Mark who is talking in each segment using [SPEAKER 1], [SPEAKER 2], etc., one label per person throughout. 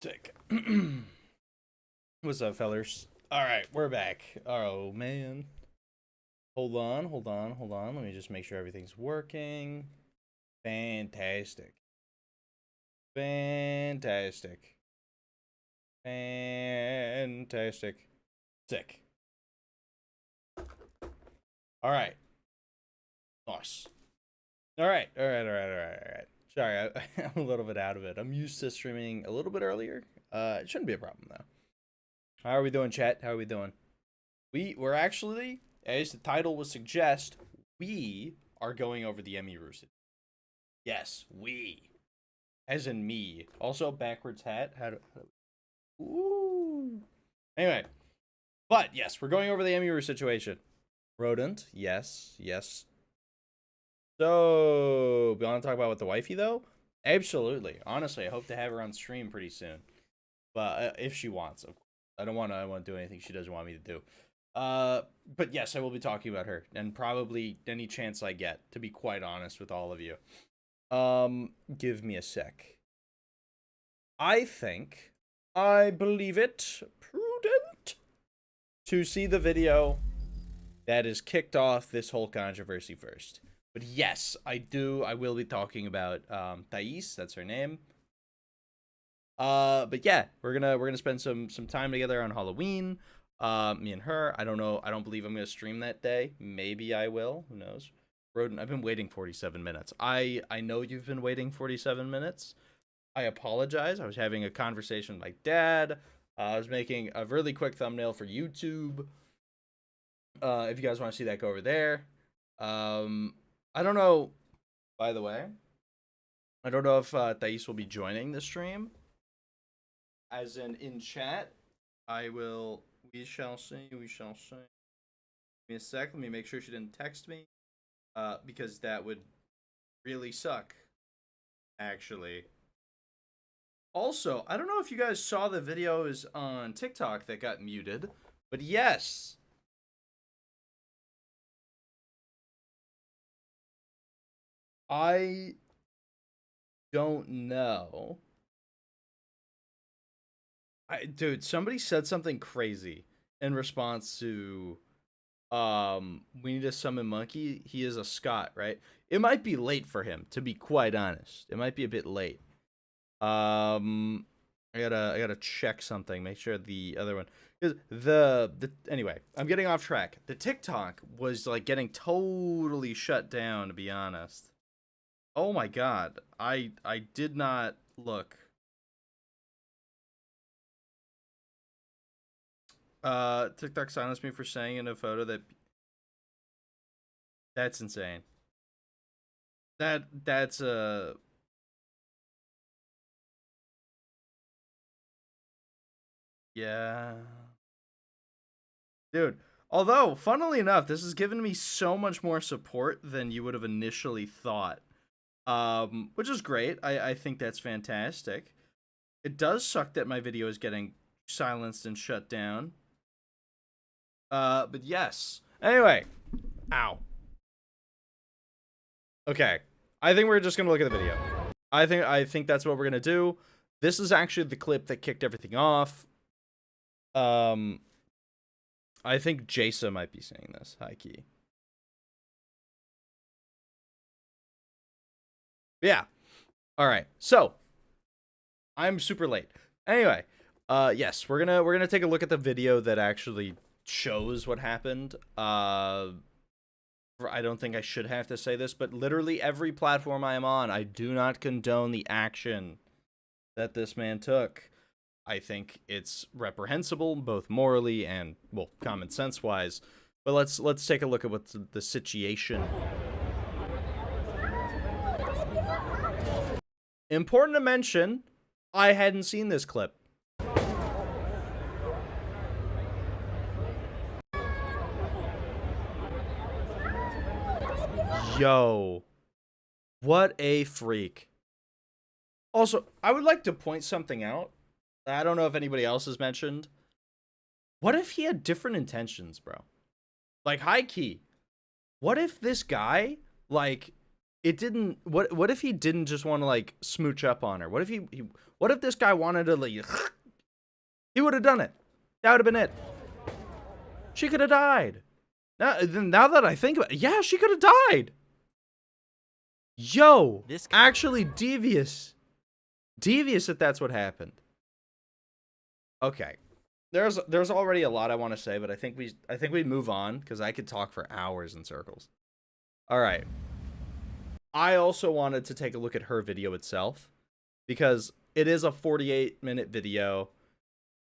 [SPEAKER 1] Sick. What's up, fellers? All right, we're back. Oh, man. Hold on. Let me just make sure everything's working. Fantastic. Fantastic. Fantastic. Sick. All right. Nice. All right. Sorry, I'm a little bit out of it. I'm used to streaming a little bit earlier. It shouldn't be a problem, though. How are we doing, chat? How are we doing? We're actually, as the title would suggest, we are going over the Emiru Situation. Yes, we. As in me. Also, backwards hat. Ooh. Anyway. But, yes, we're going over the Emiru situation. Rodent. Yes. So, we want to talk about with the wifey, though? Absolutely. Honestly, I hope to have her on stream pretty soon. But, if she wants, of course. I don't want to do anything she doesn't want me to do. But yes, I will be talking about her, and probably any chance I get, to be quite honest with all of you. Give me a sec. I believe it prudent to see the video that has kicked off this whole controversy first. But yes, I will be talking about, Thais, that's her name. But yeah, we're gonna spend some time together on Halloween. Me and her. I don't know. I don't believe I'm gonna stream that day. Maybe I will. Who knows? Rodent, I've been waiting 47 minutes. I know you've been waiting 47 minutes. I apologize. I was having a conversation with my dad. I was making a really quick thumbnail for YouTube. If you guys want to see that, go over there. I don't know. By the way, I don't know if Thais will be joining the stream. As in chat, we shall see. Give me a sec. Let me make sure she didn't text me. Because that would really suck, actually. Also, I don't know if you guys saw the videos on TikTok that got muted, but yes. I don't know. Dude, somebody said something crazy in response to we need to summon Monkey. He is a Scot, right? It might be late for him, to be quite honest. It might be a bit late. I gotta check something, make sure the other one, because anyway, I'm getting off track. The TikTok was like getting totally shut down, to be honest. Oh my god, I did not look. TikTok silenced me for saying in a photo that's insane. That's yeah. Dude, although funnily enough, this has given me so much more support than you would have initially thought. Which is great. I think that's fantastic. It does suck that my video is getting silenced and shut down. But yes. Anyway. Ow. Okay. I think we're just gonna look at the video. I think that's what we're gonna do. This is actually the clip that kicked everything off. I think Jasa might be saying this. High key. Yeah. All right. So I'm super late. Anyway, yes, we're gonna take a look at the video that actually shows what happened. I don't think I should have to say this, but literally every platform I am on, I do not condone the action that this man took. I think it's reprehensible, both morally and, well, common sense wise. But let's take a look at what the situation. Important to mention, I hadn't seen this clip. Yo, what a freak. Also, I would like to point something out. I don't know if anybody else has mentioned. What if he had different intentions, bro? Like, high key. What if this guy, like, it didn't. What if he didn't just want to like smooch up on her? What if what if this guy wanted to like? He would have done it. That would have been it. She could have died. Now that I think about it, yeah, she could have died. Yo, this actually devious. Devious if that's what happened. Okay. There's already a lot I want to say, but I think we move on because I could talk for hours in circles. All right. I also wanted to take a look at her video itself because it is a 48-minute video.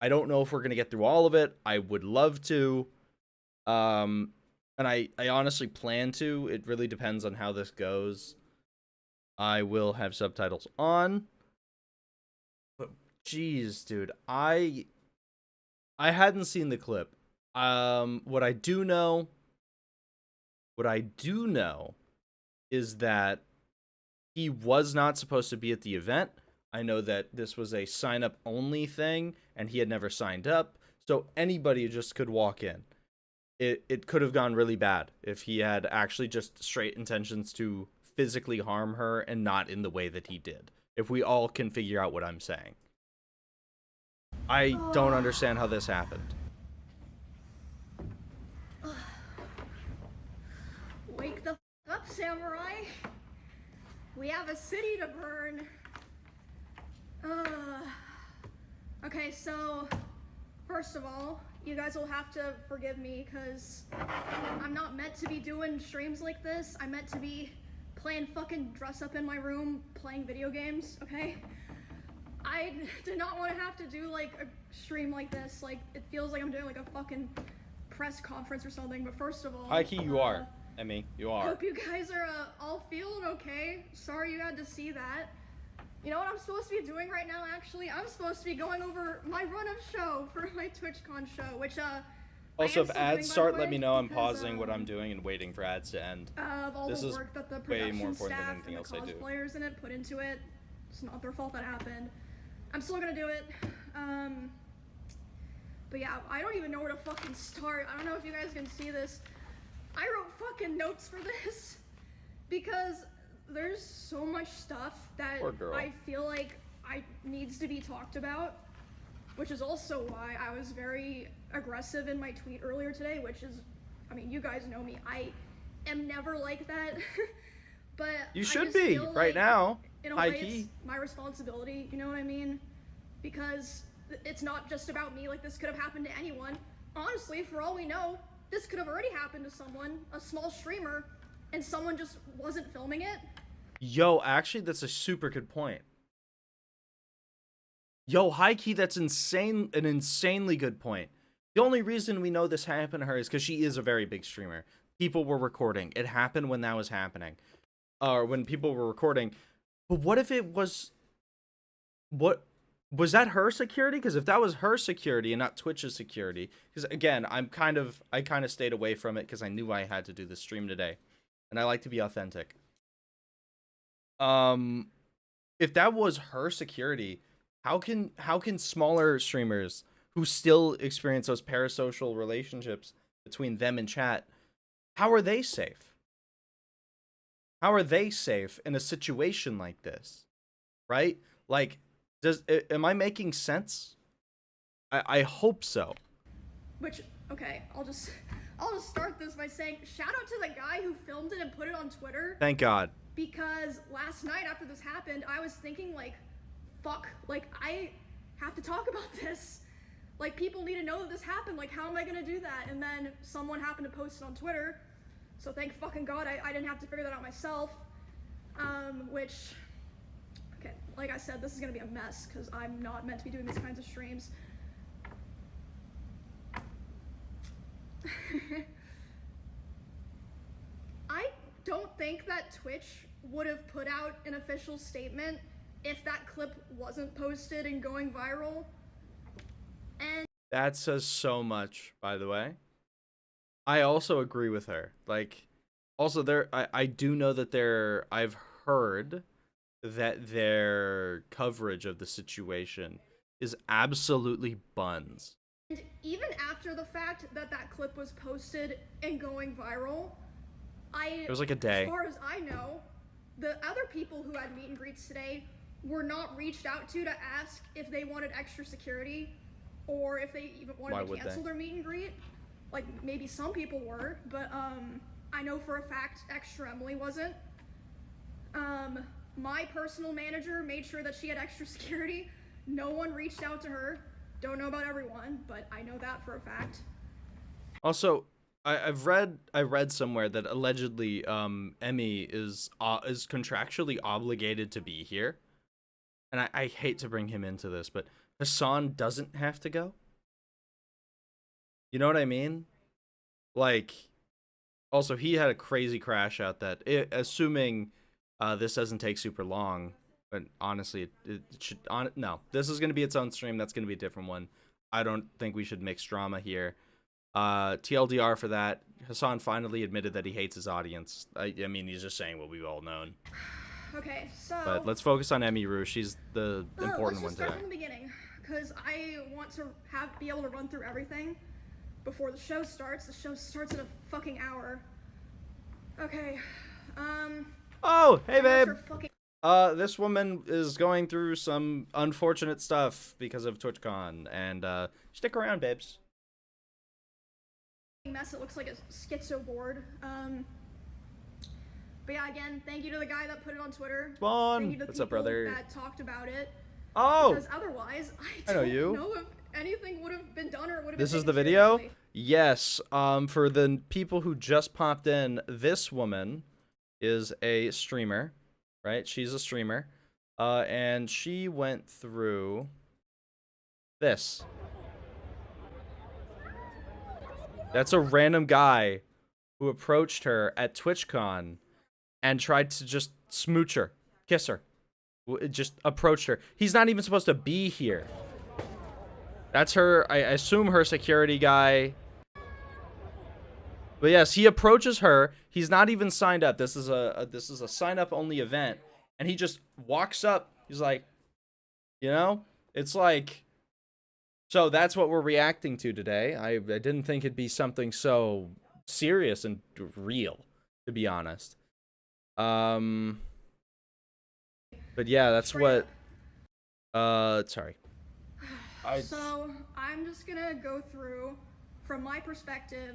[SPEAKER 1] I don't know if we're going to get through all of it. I would love to. And I honestly plan to. It really depends on how this goes. I will have subtitles on. But jeez, dude, I hadn't seen the clip. What I do know is that he was not supposed to be at the event. I know that this was a sign up only thing and he had never signed up. So anybody just could walk in. It could have gone really bad if he had actually just straight intentions to physically harm her and not in the way that he did. If we all can figure out what I'm saying. I don't understand how this happened.
[SPEAKER 2] Wake the f up, samurai. We have a city to burn. Okay, so first of all, you guys will have to forgive me because I'm not meant to be doing streams like this. I'm meant to be playing fucking dress up in my room, playing video games, okay? I did not want to have to do like a stream like this. Like, it feels like I'm doing like a fucking press conference or something, but first of all...
[SPEAKER 1] High key, you are. Emmy, you are.
[SPEAKER 2] Hope you guys are all feeling okay. Sorry you had to see that. You know what I'm supposed to be doing right now, actually? I'm supposed to be going over my run-up show for my TwitchCon show, which,
[SPEAKER 1] also, if ads start, let me know. I'm pausing what I'm doing and waiting for ads to end.
[SPEAKER 2] This is work that the
[SPEAKER 1] way more
[SPEAKER 2] production
[SPEAKER 1] important than
[SPEAKER 2] staff
[SPEAKER 1] anything
[SPEAKER 2] and
[SPEAKER 1] else
[SPEAKER 2] the
[SPEAKER 1] I do.
[SPEAKER 2] cosplayers in it put into it. It's not their fault that happened. I'm still gonna do it. But yeah, I don't even know where to fucking start. I don't know if you guys can see this. I wrote fucking notes for this because there's so much stuff that I feel like needs to be talked about, which is also why I was very aggressive in my tweet earlier today, which is, I mean, you guys know me. I am never like that, but
[SPEAKER 1] you should be right now.
[SPEAKER 2] In a way, it's my responsibility, you know what I mean? Because it's not just about me. Like, this could have happened to anyone. Honestly, for all we know, this could have already happened to someone, a small streamer, and someone just wasn't filming it.
[SPEAKER 1] Yo, actually, that's a super good point. Yo, high key, that's an insanely good point. The only reason we know this happened to her is because she is a very big streamer. People were recording. It happened when that was happening. Or when people were recording. But what if it was... What... Was that her security? Because if that was her security and not Twitch's security... Because, again, I kind of stayed away from it because I knew I had to do this stream today. And I like to be authentic. If that was her security, how can smaller streamers who still experience those parasocial relationships between them and chat, how are they safe? How are they safe in a situation like this? Right? Like, am I making sense? I hope so.
[SPEAKER 2] Which, okay, I'll just start this by saying shout out to the guy who filmed it and put it on Twitter.
[SPEAKER 1] Thank God.
[SPEAKER 2] Because last night after this happened, I was thinking like, fuck, like I have to talk about this. Like, people need to know that this happened. Like, how am I gonna do that? And then someone happened to post it on Twitter. So thank fucking God I didn't have to figure that out myself. Which, okay, like I said, this is gonna be a mess because I'm not meant to be doing these kinds of streams. I don't think that Twitch would have put out an official statement if that clip wasn't posted and going viral. And
[SPEAKER 1] that says so much, by the way. I also agree with her. Like, also I do know that I've heard that their coverage of the situation is absolutely buns.
[SPEAKER 2] And even after the fact that that clip was posted and going viral,
[SPEAKER 1] it was like a day.
[SPEAKER 2] As far as I know, the other people who had meet and greets today were not reached out to ask if they wanted extra security or if they even wanted to cancel their meet and greet. Like, maybe some people were, but I know for a fact Extra Emily wasn't. My personal manager made sure that she had extra security. No one reached out to her. Don't know about everyone, but I know that for a fact.
[SPEAKER 1] Also, I read somewhere that allegedly Emmy is contractually obligated to be here, and I hate to bring him into this, but Hassan doesn't have to go. You know what I mean? Like, also he had a crazy crash out that, assuming this doesn't take super long, but honestly, it should. No, this is going to be its own stream. That's going to be a different one. I don't think we should mix drama here. TLDR for that. Hassan finally admitted that he hates his audience. I mean, he's just saying what we've all known.
[SPEAKER 2] Okay, so.
[SPEAKER 1] But let's focus on Emiru. She's the important one today.
[SPEAKER 2] Let's start from the beginning, because I want to be able to run through everything before the show starts. The show starts in a fucking hour. Okay.
[SPEAKER 1] Oh, hey babe. This woman is going through some unfortunate stuff because of TwitchCon, and stick around, babes.
[SPEAKER 2] Mess. It looks like a schizo board. But yeah, again, thank you to the guy that put it on Twitter.
[SPEAKER 1] Spawn.
[SPEAKER 2] Thank you to the
[SPEAKER 1] What's up, brother?
[SPEAKER 2] That talked about it.
[SPEAKER 1] Oh.
[SPEAKER 2] Because otherwise, I don't know if anything would have been done or would have been.
[SPEAKER 1] This is the video? Yes. For the people who just popped in, this woman is a streamer, right? She's a streamer. And she went through this. That's a random guy who approached her at TwitchCon and tried to just smooch her, kiss her. Just approached her. He's not even supposed to be here. That's her, I assume, her security guy. But yes, he approaches her. He's not even signed up. This is a sign up only event, and he just walks up. He's like, you know, it's like. So that's what we're reacting to today. I didn't think it'd be something so serious and real, to be honest. But yeah, that's what. Sorry.
[SPEAKER 2] So I'm just gonna go through, from my perspective,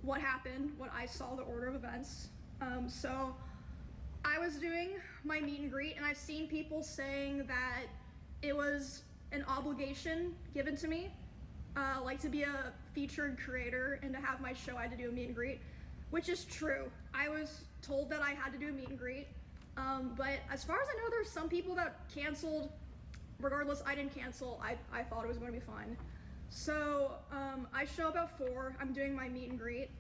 [SPEAKER 2] what happened, what I saw, the order of events. So I was doing my meet and greet, and I've seen people saying that it was an obligation given to me, like to be a featured creator and to have my show, I had to do a meet and greet, which is true. I was told that I had to do a meet and greet, but as far as I know, there's some people that canceled. Regardless, I didn't cancel. I thought it was going to be fine. So I show up at 4. I'm doing my meet and greet.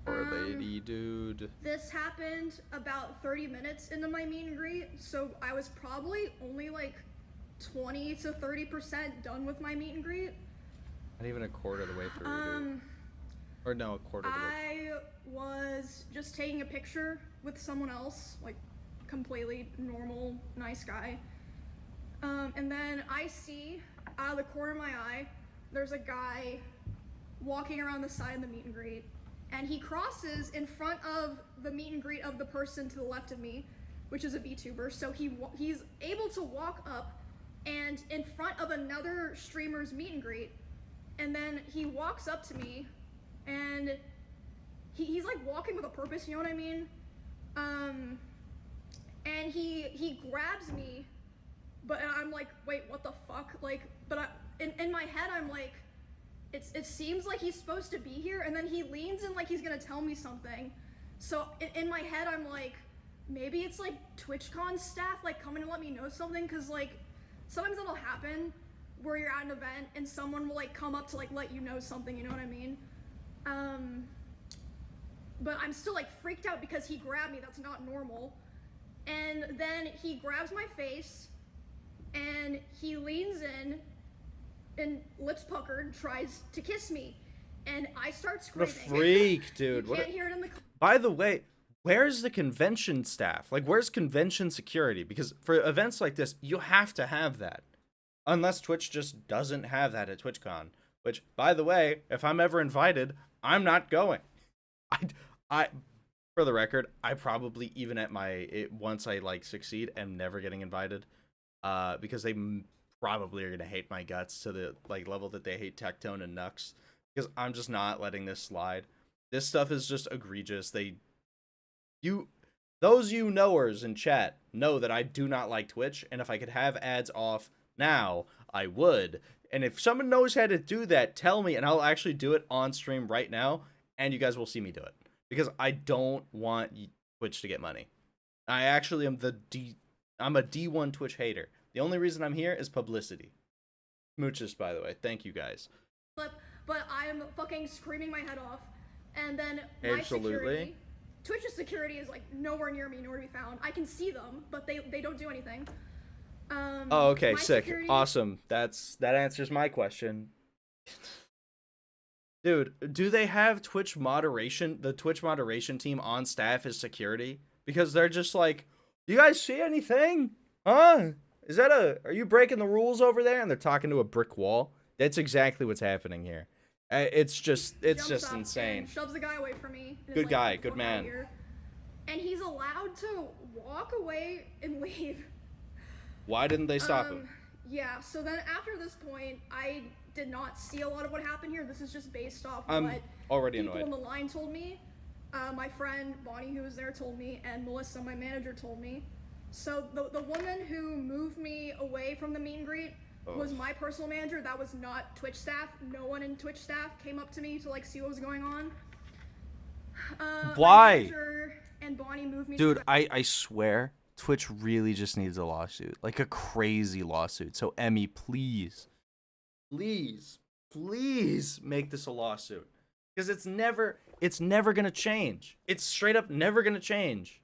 [SPEAKER 1] Poor lady, dude.
[SPEAKER 2] This happened about 30 minutes into my meet and greet, so I was probably only like 20 to 30% done with my meet and greet.
[SPEAKER 1] Not even a quarter of the way through, dude. Or no, a quarter of the way.
[SPEAKER 2] I was just taking a picture with someone else, like completely normal, nice guy. And then I see, out of the corner of my eye, there's a guy walking around the side of the meet and greet, and he crosses in front of the meet and greet of the person to the left of me, which is a VTuber, so he's able to walk up and in front of another streamer's meet and greet, and then he walks up to me, and he's like walking with a purpose, you know what I mean? And he grabs me, but I'm like, wait, what the fuck? Like, but in my head, I'm like, it seems like he's supposed to be here, and then he leans in like he's gonna tell me something. So in my head, I'm like, maybe it's like TwitchCon staff like coming to let me know something, cause like sometimes it'll happen where you're at an event and someone will like come up to like let you know something, you know what I mean? But I'm still like freaked out because he grabbed me. That's not normal. And then he grabs my face and he leans in and lips puckered tries to kiss me, and I start screaming.
[SPEAKER 1] What a freak, dude.
[SPEAKER 2] You can't hear it in the.
[SPEAKER 1] By the way, where's the convention staff? Like, where's convention security? Because for events like this, you have to have that. Unless Twitch just doesn't have that at TwitchCon. Which, by the way, if I'm ever invited, I'm not going. For For the record, I probably, even at once I like succeed, am never getting invited, because they probably are gonna hate my guts to the like level that they hate Tectone and Nux, because I'm just not letting this slide. This stuff is just egregious. Those you knowers in chat know that I do not like Twitch, and if I could have ads off now, I would. And if someone knows how to do that, tell me, and I'll actually do it on stream right now, and you guys will see me do it. Because I don't want Twitch to get money. I actually am I'm a D1 Twitch hater. The only reason I'm here is publicity. Smooches, by the way. Thank you, guys.
[SPEAKER 2] But I'm fucking screaming my head off. And then my security... Twitch's security is like nowhere near me, nowhere to be found. I can see them, but they don't do anything.
[SPEAKER 1] Oh, okay, sick. Security... Awesome. That answers my question. Dude, do they have Twitch moderation, the Twitch moderation team on staff as security? Because they're just like, you guys see anything? Huh? Are you breaking the rules over there? And they're talking to a brick wall. That's exactly what's happening here. It's just insane.
[SPEAKER 2] Shoves the guy away from me.
[SPEAKER 1] Good guy, good man.
[SPEAKER 2] And he's allowed to walk away and leave.
[SPEAKER 1] Why didn't they stop him?
[SPEAKER 2] Yeah, so then after this point, I did not see a lot of what happened here. This is just based off
[SPEAKER 1] I'm
[SPEAKER 2] what
[SPEAKER 1] already
[SPEAKER 2] people
[SPEAKER 1] annoyed.
[SPEAKER 2] on the line told me. My friend Bonnie, who was there, told me, and Melissa, my manager, told me. So the woman who moved me away from the meet and greet was my personal manager. That was not Twitch staff. No one in Twitch staff came up to me to like see what was going on.
[SPEAKER 1] Why?
[SPEAKER 2] My manager and Bonnie moved me.
[SPEAKER 3] Dude, I swear, Twitch really just needs a lawsuit, like a crazy lawsuit. So Emmy, please
[SPEAKER 1] make this a lawsuit, because it's never gonna change. It's straight up never gonna change.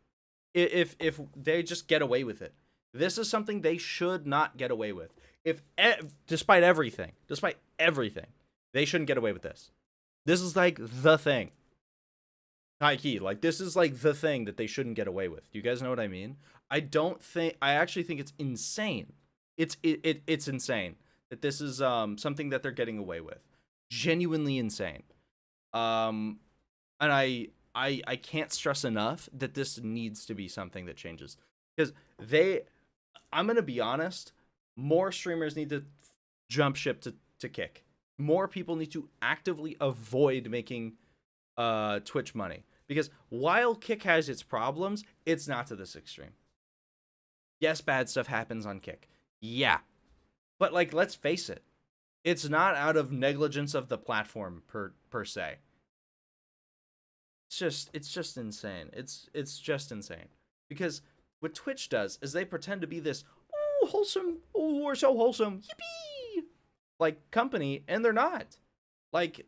[SPEAKER 1] If they just get away with it, this is something they should not get away with. Despite everything, they shouldn't get away with this. This is like the thing. High key, like this is like the thing that they shouldn't get away with. Do you guys know what I mean? I actually think it's insane. It's insane that this is something that they're getting away with. Genuinely insane. And I can't stress enough that this needs to be something that changes, because I'm gonna be honest, more streamers need to jump ship to Kick. More people need to actively avoid making Twitch money, because while Kick has its problems, it's not to this extreme. Yes, bad stuff happens on Kick. Yeah. But like, let's face it. It's not out of negligence of the platform per se. It's just insane. It's just insane. Because what Twitch does is they pretend to be this wholesome, we're so wholesome, yippee, like company, and they're not. Like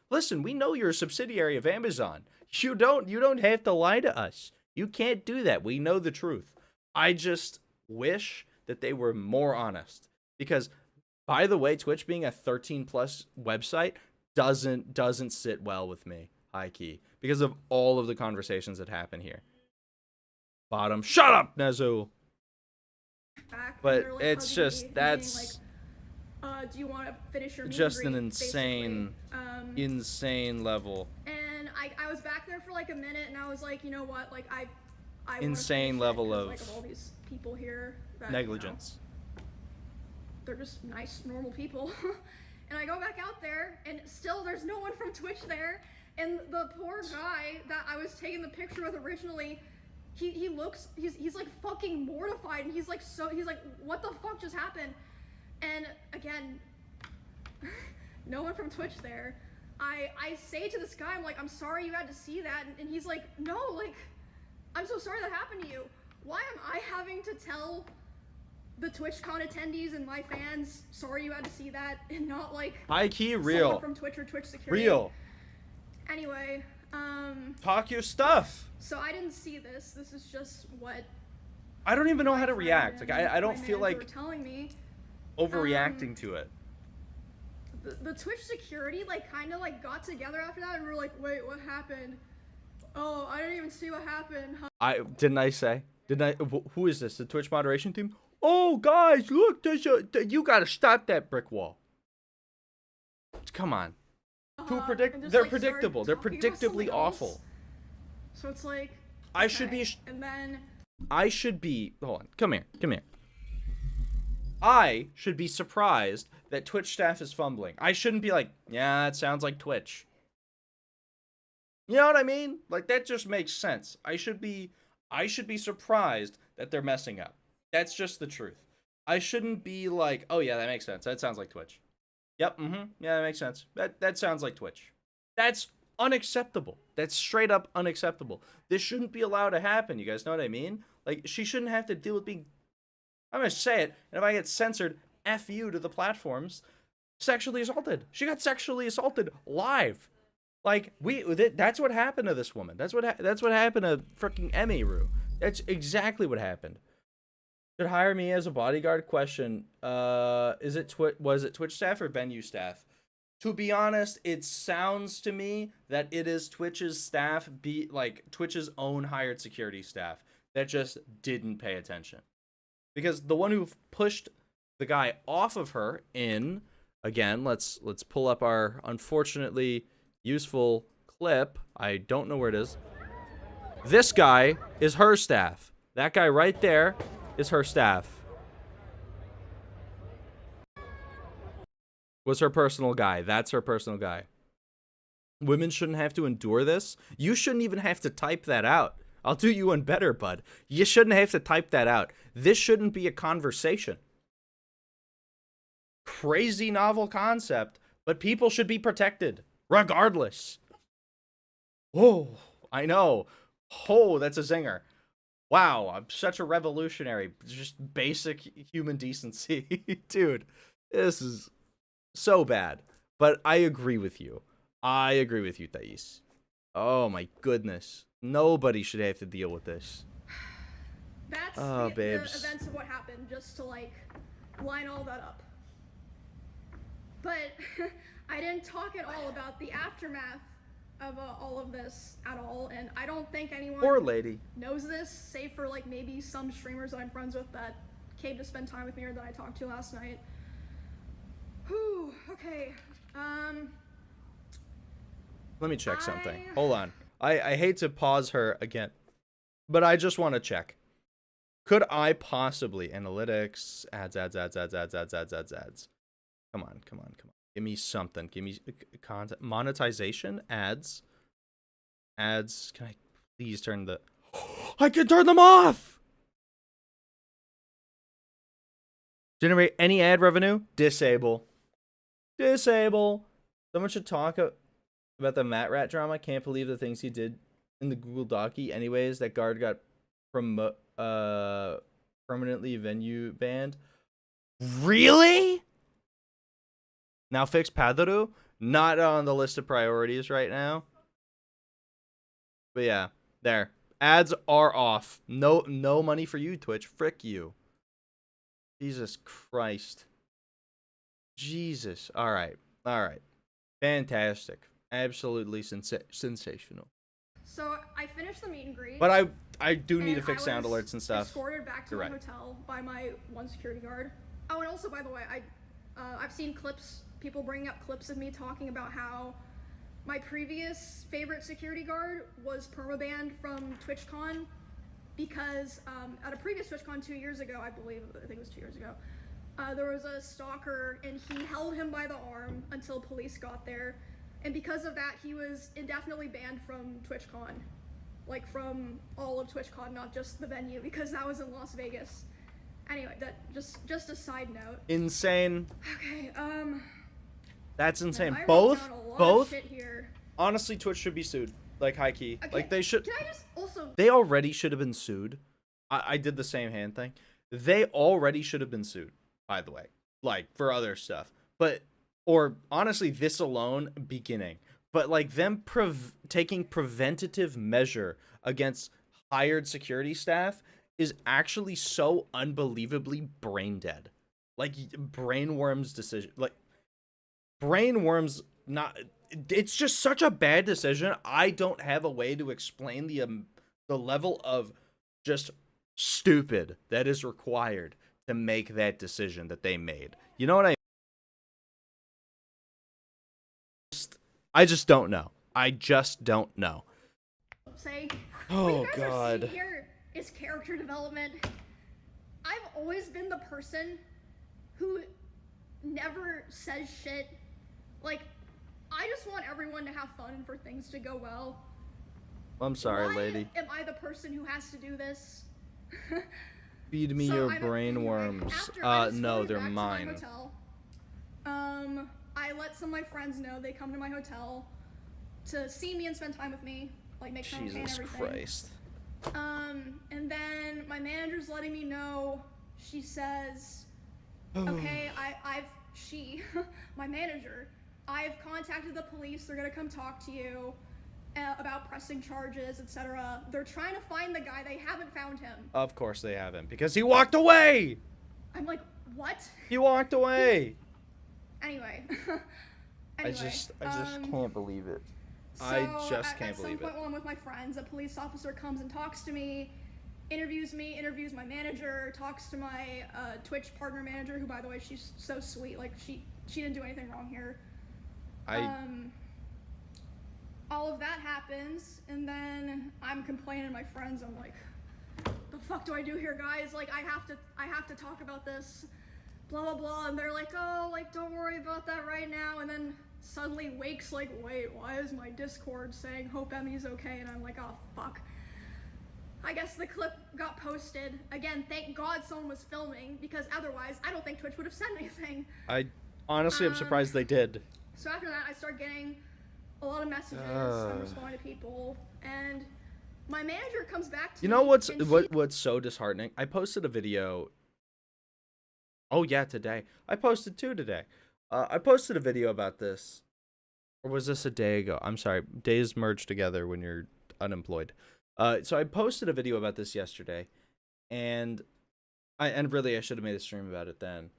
[SPEAKER 1] listen, we know you're a subsidiary of Amazon. You don't have to lie to us. You can't do that. We know the truth. I just wish that they were more honest, because by the way, Twitch being a 13+ website doesn't sit well with me, high key, because of all of the conversations that happen here. Bottom, shut up, Nezu. But
[SPEAKER 2] like,
[SPEAKER 1] it's just that's
[SPEAKER 2] like, do you want to finish your
[SPEAKER 1] just
[SPEAKER 2] meet and
[SPEAKER 1] an
[SPEAKER 2] greet,
[SPEAKER 1] insane level.
[SPEAKER 2] And I was back there for like a minute, and I was like, you know what, like I
[SPEAKER 1] insane level of
[SPEAKER 2] like, all these people here that,
[SPEAKER 1] negligence.
[SPEAKER 2] You know, they're just nice, normal people. And I go back out there, and still there's no one from Twitch there. And the poor guy that I was taking the picture with originally, he's like fucking mortified, and he's like, what the fuck just happened? And again, no one from Twitch there. I say to this guy, I'm like, I'm sorry you had to see that, and he's like, no, like, I'm so sorry that happened to you. Why am I having to tell the TwitchCon attendees and my fans, sorry you had to see that, and not like
[SPEAKER 1] high key real
[SPEAKER 2] someone from Twitch or Twitch security?
[SPEAKER 1] Real.
[SPEAKER 2] Anyway,
[SPEAKER 1] talk your stuff.
[SPEAKER 2] So I didn't see this. This is just what
[SPEAKER 1] I don't even know how to react. Like I don't feel like
[SPEAKER 2] telling me
[SPEAKER 1] overreacting to it.
[SPEAKER 2] The Twitch security like kind of like got together after that, and we were like, wait, what happened? Oh, I didn't even see what happened. Who is this? The Twitch moderation team? Oh, guys, look, you gotta stop that brick wall. Come on. They're like,
[SPEAKER 1] predictable. They're predictably awful.
[SPEAKER 2] So it's like,
[SPEAKER 1] I should be.
[SPEAKER 2] And then
[SPEAKER 1] I should be. Hold on. Come here. Come here. I should be surprised that Twitch staff is fumbling. I shouldn't be like, yeah, it sounds like Twitch. You know what I mean? Like, that just makes sense. I should be surprised that they're messing up. That's just the truth. I shouldn't be like, oh yeah, that makes sense. That sounds like Twitch. Yep, yeah, that makes sense. That sounds like Twitch. That's unacceptable. That's straight up unacceptable. This shouldn't be allowed to happen. You guys know what I mean? Like, she shouldn't have to deal with being, I'm gonna say it, and if I get censored, F you to the platforms, sexually assaulted. She got sexually assaulted live. Like, that's what happened to this woman. That's what happened to freaking Emiru. That's exactly what happened. Should hire me as a bodyguard? Question. Was it Twitch staff or venue staff? To be honest, it sounds to me that it is Twitch's staff, Twitch's own hired security staff that just didn't pay attention. Because the one who pushed the guy off of her in, again, let's pull up our unfortunately useful clip. I don't know where it is. This guy is her staff. That guy right there is her staff. Was her personal guy. That's her personal guy. Women shouldn't have to endure this. You shouldn't even have to type that out. I'll do you one better, bud. You shouldn't have to type that out. This shouldn't be a conversation. Crazy novel concept, but people should be protected, regardless. Whoa, I know. Oh, that's a zinger. Wow, I'm such a revolutionary. Just basic human decency. Dude, this is so bad. But I agree with you. I agree with you, Thais. Oh my goodness. Nobody should have to deal with this.
[SPEAKER 2] That's the events of what happened, just to like line all that up. But I didn't talk at all about the aftermath of all of this at all, and I don't think anyone
[SPEAKER 1] poor lady
[SPEAKER 2] knows this, save for like maybe some streamers that I'm friends with that came to spend time with me or that I talked to last night. Whew, okay.
[SPEAKER 1] Let me check something. Hold on. I hate to pause her again, but I just want to check. Could I possibly analytics ads? Come on. Give me something. Give me content. Monetization ads. Can I please turn the? I can turn them off. Generate any ad revenue. Disable. Someone should talk about the Matt Rat drama. Can't believe the things he did in the Google Docky. Anyways, that guard got permanently venue banned. Really? Now fix Padaru? Not on the list of priorities right now. But yeah, there. Ads are off. No money for you, Twitch. Frick you. Jesus Christ. Jesus. All right. Fantastic. Absolutely sensational.
[SPEAKER 2] So I finished the meet and greet.
[SPEAKER 1] But I do need to fix sound alerts and stuff.
[SPEAKER 2] Escorted back to my hotel by my one security guard. Oh, and also, by the way, I've seen clips, people bringing up clips of me talking about how my previous favorite security guard was permabanned from TwitchCon because at a previous TwitchCon 2 years ago, I think it was 2 years ago, there was a stalker and he held him by the arm until police got there. And because of that, he was indefinitely banned from TwitchCon. Like from all of TwitchCon, not just the venue, because that was in Las Vegas. Anyway, that just a side note.
[SPEAKER 1] Insane.
[SPEAKER 2] Okay,
[SPEAKER 1] that's insane.
[SPEAKER 2] Man,
[SPEAKER 1] Both. Honestly, Twitch should be sued. Like high key.
[SPEAKER 2] Okay,
[SPEAKER 1] like they should.
[SPEAKER 2] Can I just also?
[SPEAKER 1] They already should have been sued. I did the same hand thing. They already should have been sued. By the way, like for other stuff, or honestly, this alone beginning. But like them taking preventative measure against hired security staff is actually so unbelievably brain dead. Like brainworms decision. Like brainworms not. It's just such a bad decision. I don't have a way to explain the level of just stupid that is required to make that decision that they made. You know what I just don't know. I just don't know.
[SPEAKER 2] say.
[SPEAKER 1] Oh,
[SPEAKER 2] what you guys
[SPEAKER 1] God.
[SPEAKER 2] are seeing here is character development. I've always been the person who never says shit. Like, I just want everyone to have fun and for things to go well.
[SPEAKER 1] I'm sorry,
[SPEAKER 2] Why
[SPEAKER 1] lady.
[SPEAKER 2] am I the person who has to do this?
[SPEAKER 1] Feed me your brain worms. No, they're mine.
[SPEAKER 2] I let some of my friends know. They come to my hotel to see me and spend time with me, like make sure I'm okay and everything.
[SPEAKER 1] Jesus Christ.
[SPEAKER 2] And then my manager's letting me know. She says, okay, my manager, I've contacted the police. They're gonna come talk to you about pressing charges, etc. They're trying to find the guy. They haven't found him.
[SPEAKER 1] Of course they haven't, because he walked away.
[SPEAKER 2] I'm like, what?
[SPEAKER 1] He walked away.
[SPEAKER 2] Anyway.
[SPEAKER 1] I just can't believe it.
[SPEAKER 2] So
[SPEAKER 1] I just can't believe
[SPEAKER 2] it. At some point while I'm with my friends, a police officer comes and talks to me, interviews my manager, talks to my Twitch partner manager, who, by the way, she's so sweet. Like, she didn't do anything wrong here. All of that happens, and then I'm complaining to my friends. I'm like, the fuck do I do here, guys? Like, I have to talk about this, blah blah blah. And they're like, oh, like, don't worry about that right now. And then suddenly Wake's like, wait, why is my Discord saying hope Emmy's okay? And I'm like, oh fuck. I guess the clip got posted. Again, thank God someone was filming, because otherwise I don't think Twitch would have said anything.
[SPEAKER 1] I honestly am surprised they did.
[SPEAKER 2] So after that, I start getting a lot of messages. I'm responding to people, and my manager comes back to me.
[SPEAKER 1] You know what's so disheartening? I posted a video. Oh yeah, today. I posted two today. I posted a video about this. Or was this a day ago? I'm sorry. Days merge together when you're unemployed. So I posted a video about this yesterday, and really I should have made a stream about it then.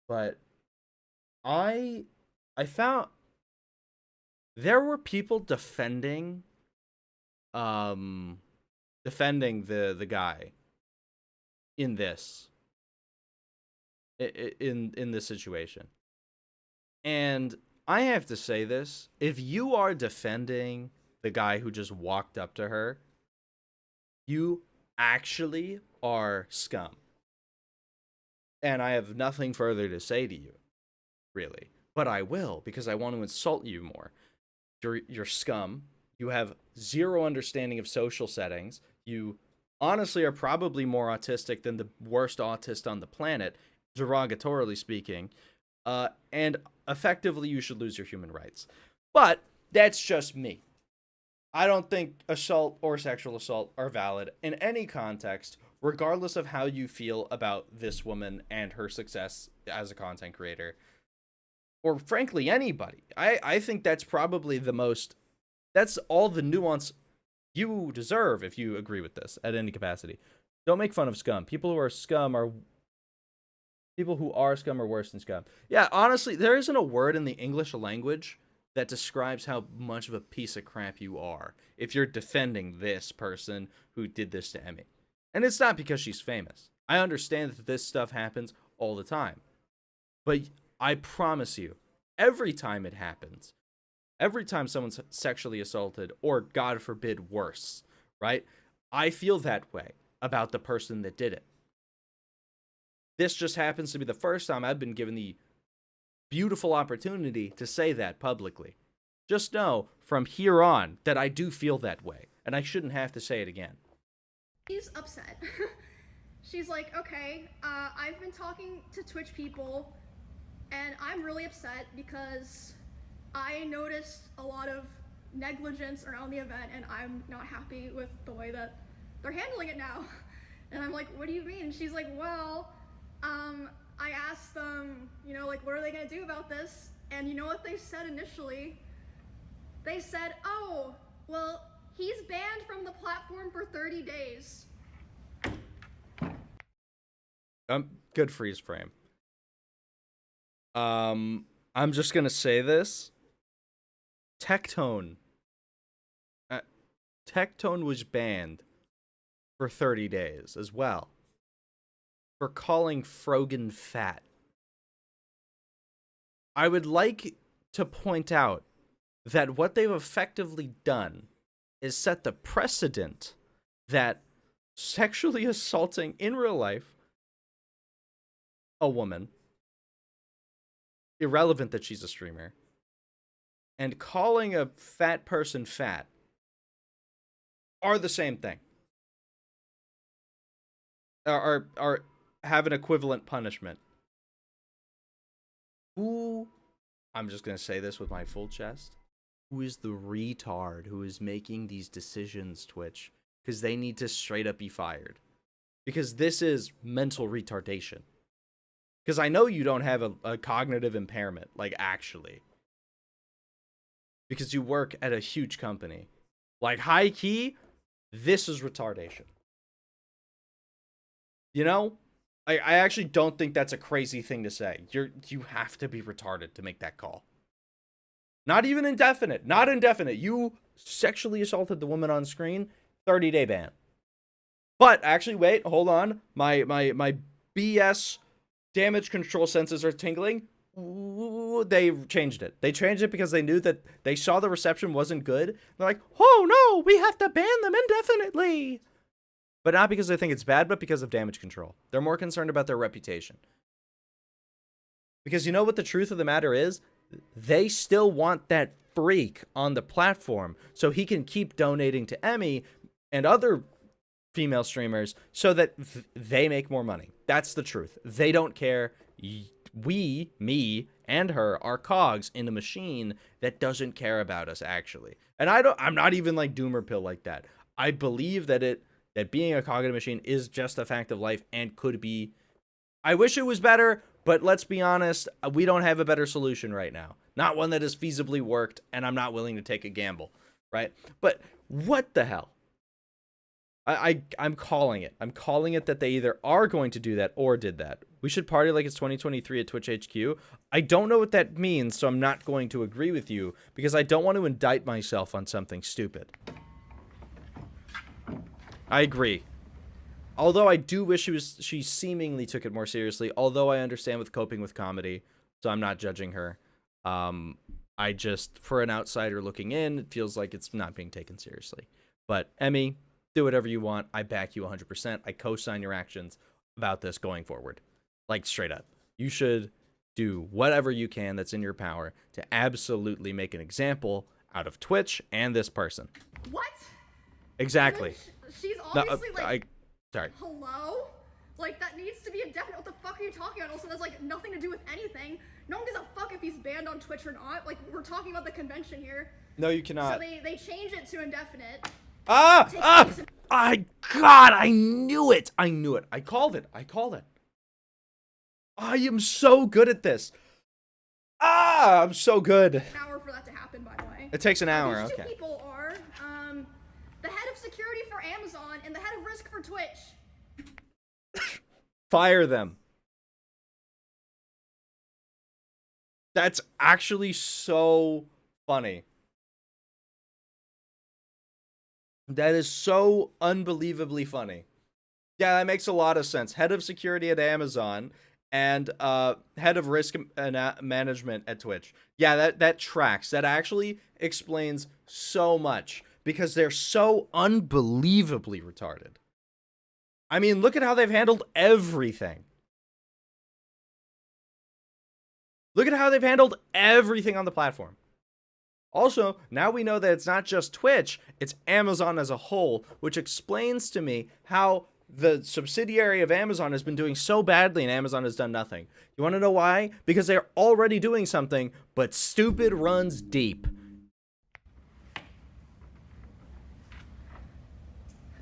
[SPEAKER 1] But I found there were people defending the guy in this situation. And I have to say this, if you are defending the guy who just walked up to her, you actually are scum. And I have nothing further to say to you, really. But I will, because I want to insult you more. You're scum. You have zero understanding of social settings. You honestly are probably more autistic than the worst autist on the planet, derogatorily speaking. And effectively, you should lose your human rights. But that's just me. I don't think assault or sexual assault are valid in any context, regardless of how you feel about this woman and her success as a content creator. Or frankly, anybody. I think that's probably that's all the nuance you deserve if you agree with this at any capacity. Don't make fun of scum. People who are scum are worse than scum. Yeah, honestly, there isn't a word in the English language that describes how much of a piece of crap you are if you're defending this person who did this to Emmy. And it's not because she's famous. I understand that this stuff happens all the time. But I promise you, every time it happens, every time someone's sexually assaulted, or God forbid worse, right? I feel that way about the person that did it. This just happens to be the first time I've been given the beautiful opportunity to say that publicly. Just know from here on that I do feel that way, and I shouldn't have to say it again.
[SPEAKER 2] She's upset. She's like, okay, I've been talking to Twitch people, and I'm really upset because I noticed a lot of negligence around the event, and I'm not happy with the way that they're handling it now. And I'm like, what do you mean? She's like, well, I asked them, like, what are they gonna do about this? And you know what they said initially? They said, oh, well, he's banned from the platform for 30 days.
[SPEAKER 1] Good freeze frame. I'm just gonna say this. Tectone was banned for 30 days as well for calling Frogan fat. I would like to point out that what they've effectively done is set the precedent that sexually assaulting in real life a woman, irrelevant that she's a streamer, and calling a fat person fat are the same thing. Are have an equivalent punishment. Who, I'm just going to say this with my full chest, who is the retard who is making these decisions, Twitch? Because they need to straight up be fired. Because this is mental retardation. Because I know you don't have a cognitive impairment, like actually. Because you work at a huge company. Like high key, this is retardation. You know? I actually don't think that's a crazy thing to say. You have to be retarded to make that call. Not even indefinite. Not indefinite. You sexually assaulted the woman on screen, 30-day ban. But actually, wait, hold on. My BS damage control senses are tingling. Ooh, they changed it. They changed it because they knew that they saw the reception wasn't good. They're like, oh no, we have to ban them indefinitely. But not because they think it's bad, but because of damage control. They're more concerned about their reputation. Because you know what the truth of the matter is? They still want that freak on the platform so he can keep donating to Emmy and other female streamers so that they make more money. That's the truth. They don't care. We, me, and her are cogs in a machine that doesn't care about us actually. And I'm not even like doomer pill like that. I believe that being a cog in a machine is just a fact of life and could be. I wish it was better, but let's be honest, we don't have a better solution right now. Not one that has feasibly worked, and I'm not willing to take a gamble, right? But what the hell? I'm calling it. I'm calling it that they either are going to do that or did that. We should party like it's 2023 at Twitch HQ. I don't know what that means, so I'm not going to agree with you because I don't want to indict myself on something stupid. I agree. Although I do wish she seemingly took it more seriously, although I understand with coping with comedy, so I'm not judging her. I just, for an outsider looking in, it feels like it's not being taken seriously. But Emmy, do whatever you want. I back you 100%. I co-sign your actions about this going forward. Like, straight up. You should do whatever you can that's in your power to absolutely make an example out of Twitch and this person.
[SPEAKER 2] What?
[SPEAKER 1] Exactly.
[SPEAKER 2] She's obviously
[SPEAKER 1] sorry.
[SPEAKER 2] Hello? Like, that needs to be indefinite. What the fuck are you talking about? Also, that's like nothing to do with anything. No one gives a fuck if he's banned on Twitch or not. Like, we're talking about the convention here.
[SPEAKER 1] No, you cannot.
[SPEAKER 2] So they changed it to indefinite.
[SPEAKER 1] God, I knew it. I knew it. I called it. I am so good at this. I'm so good.
[SPEAKER 2] An hour for that to happen, by the way.
[SPEAKER 1] It takes an hour,
[SPEAKER 2] These
[SPEAKER 1] okay.
[SPEAKER 2] two people are, the head of security for Amazon and the head of risk for Twitch.
[SPEAKER 1] Fire them. That's actually so funny. That is so unbelievably funny. Yeah, that makes a lot of sense. Head of security at Amazon and head of risk management at Twitch. Yeah, that tracks. That actually explains so much because they're so unbelievably retarded. I mean, look at how they've handled everything. Look at how they've handled everything on the platform. Also, now we know that it's not just Twitch, it's Amazon as a whole, which explains to me how the subsidiary of Amazon has been doing so badly and Amazon has done nothing. You want to know why? Because they're already doing something, but stupid runs deep.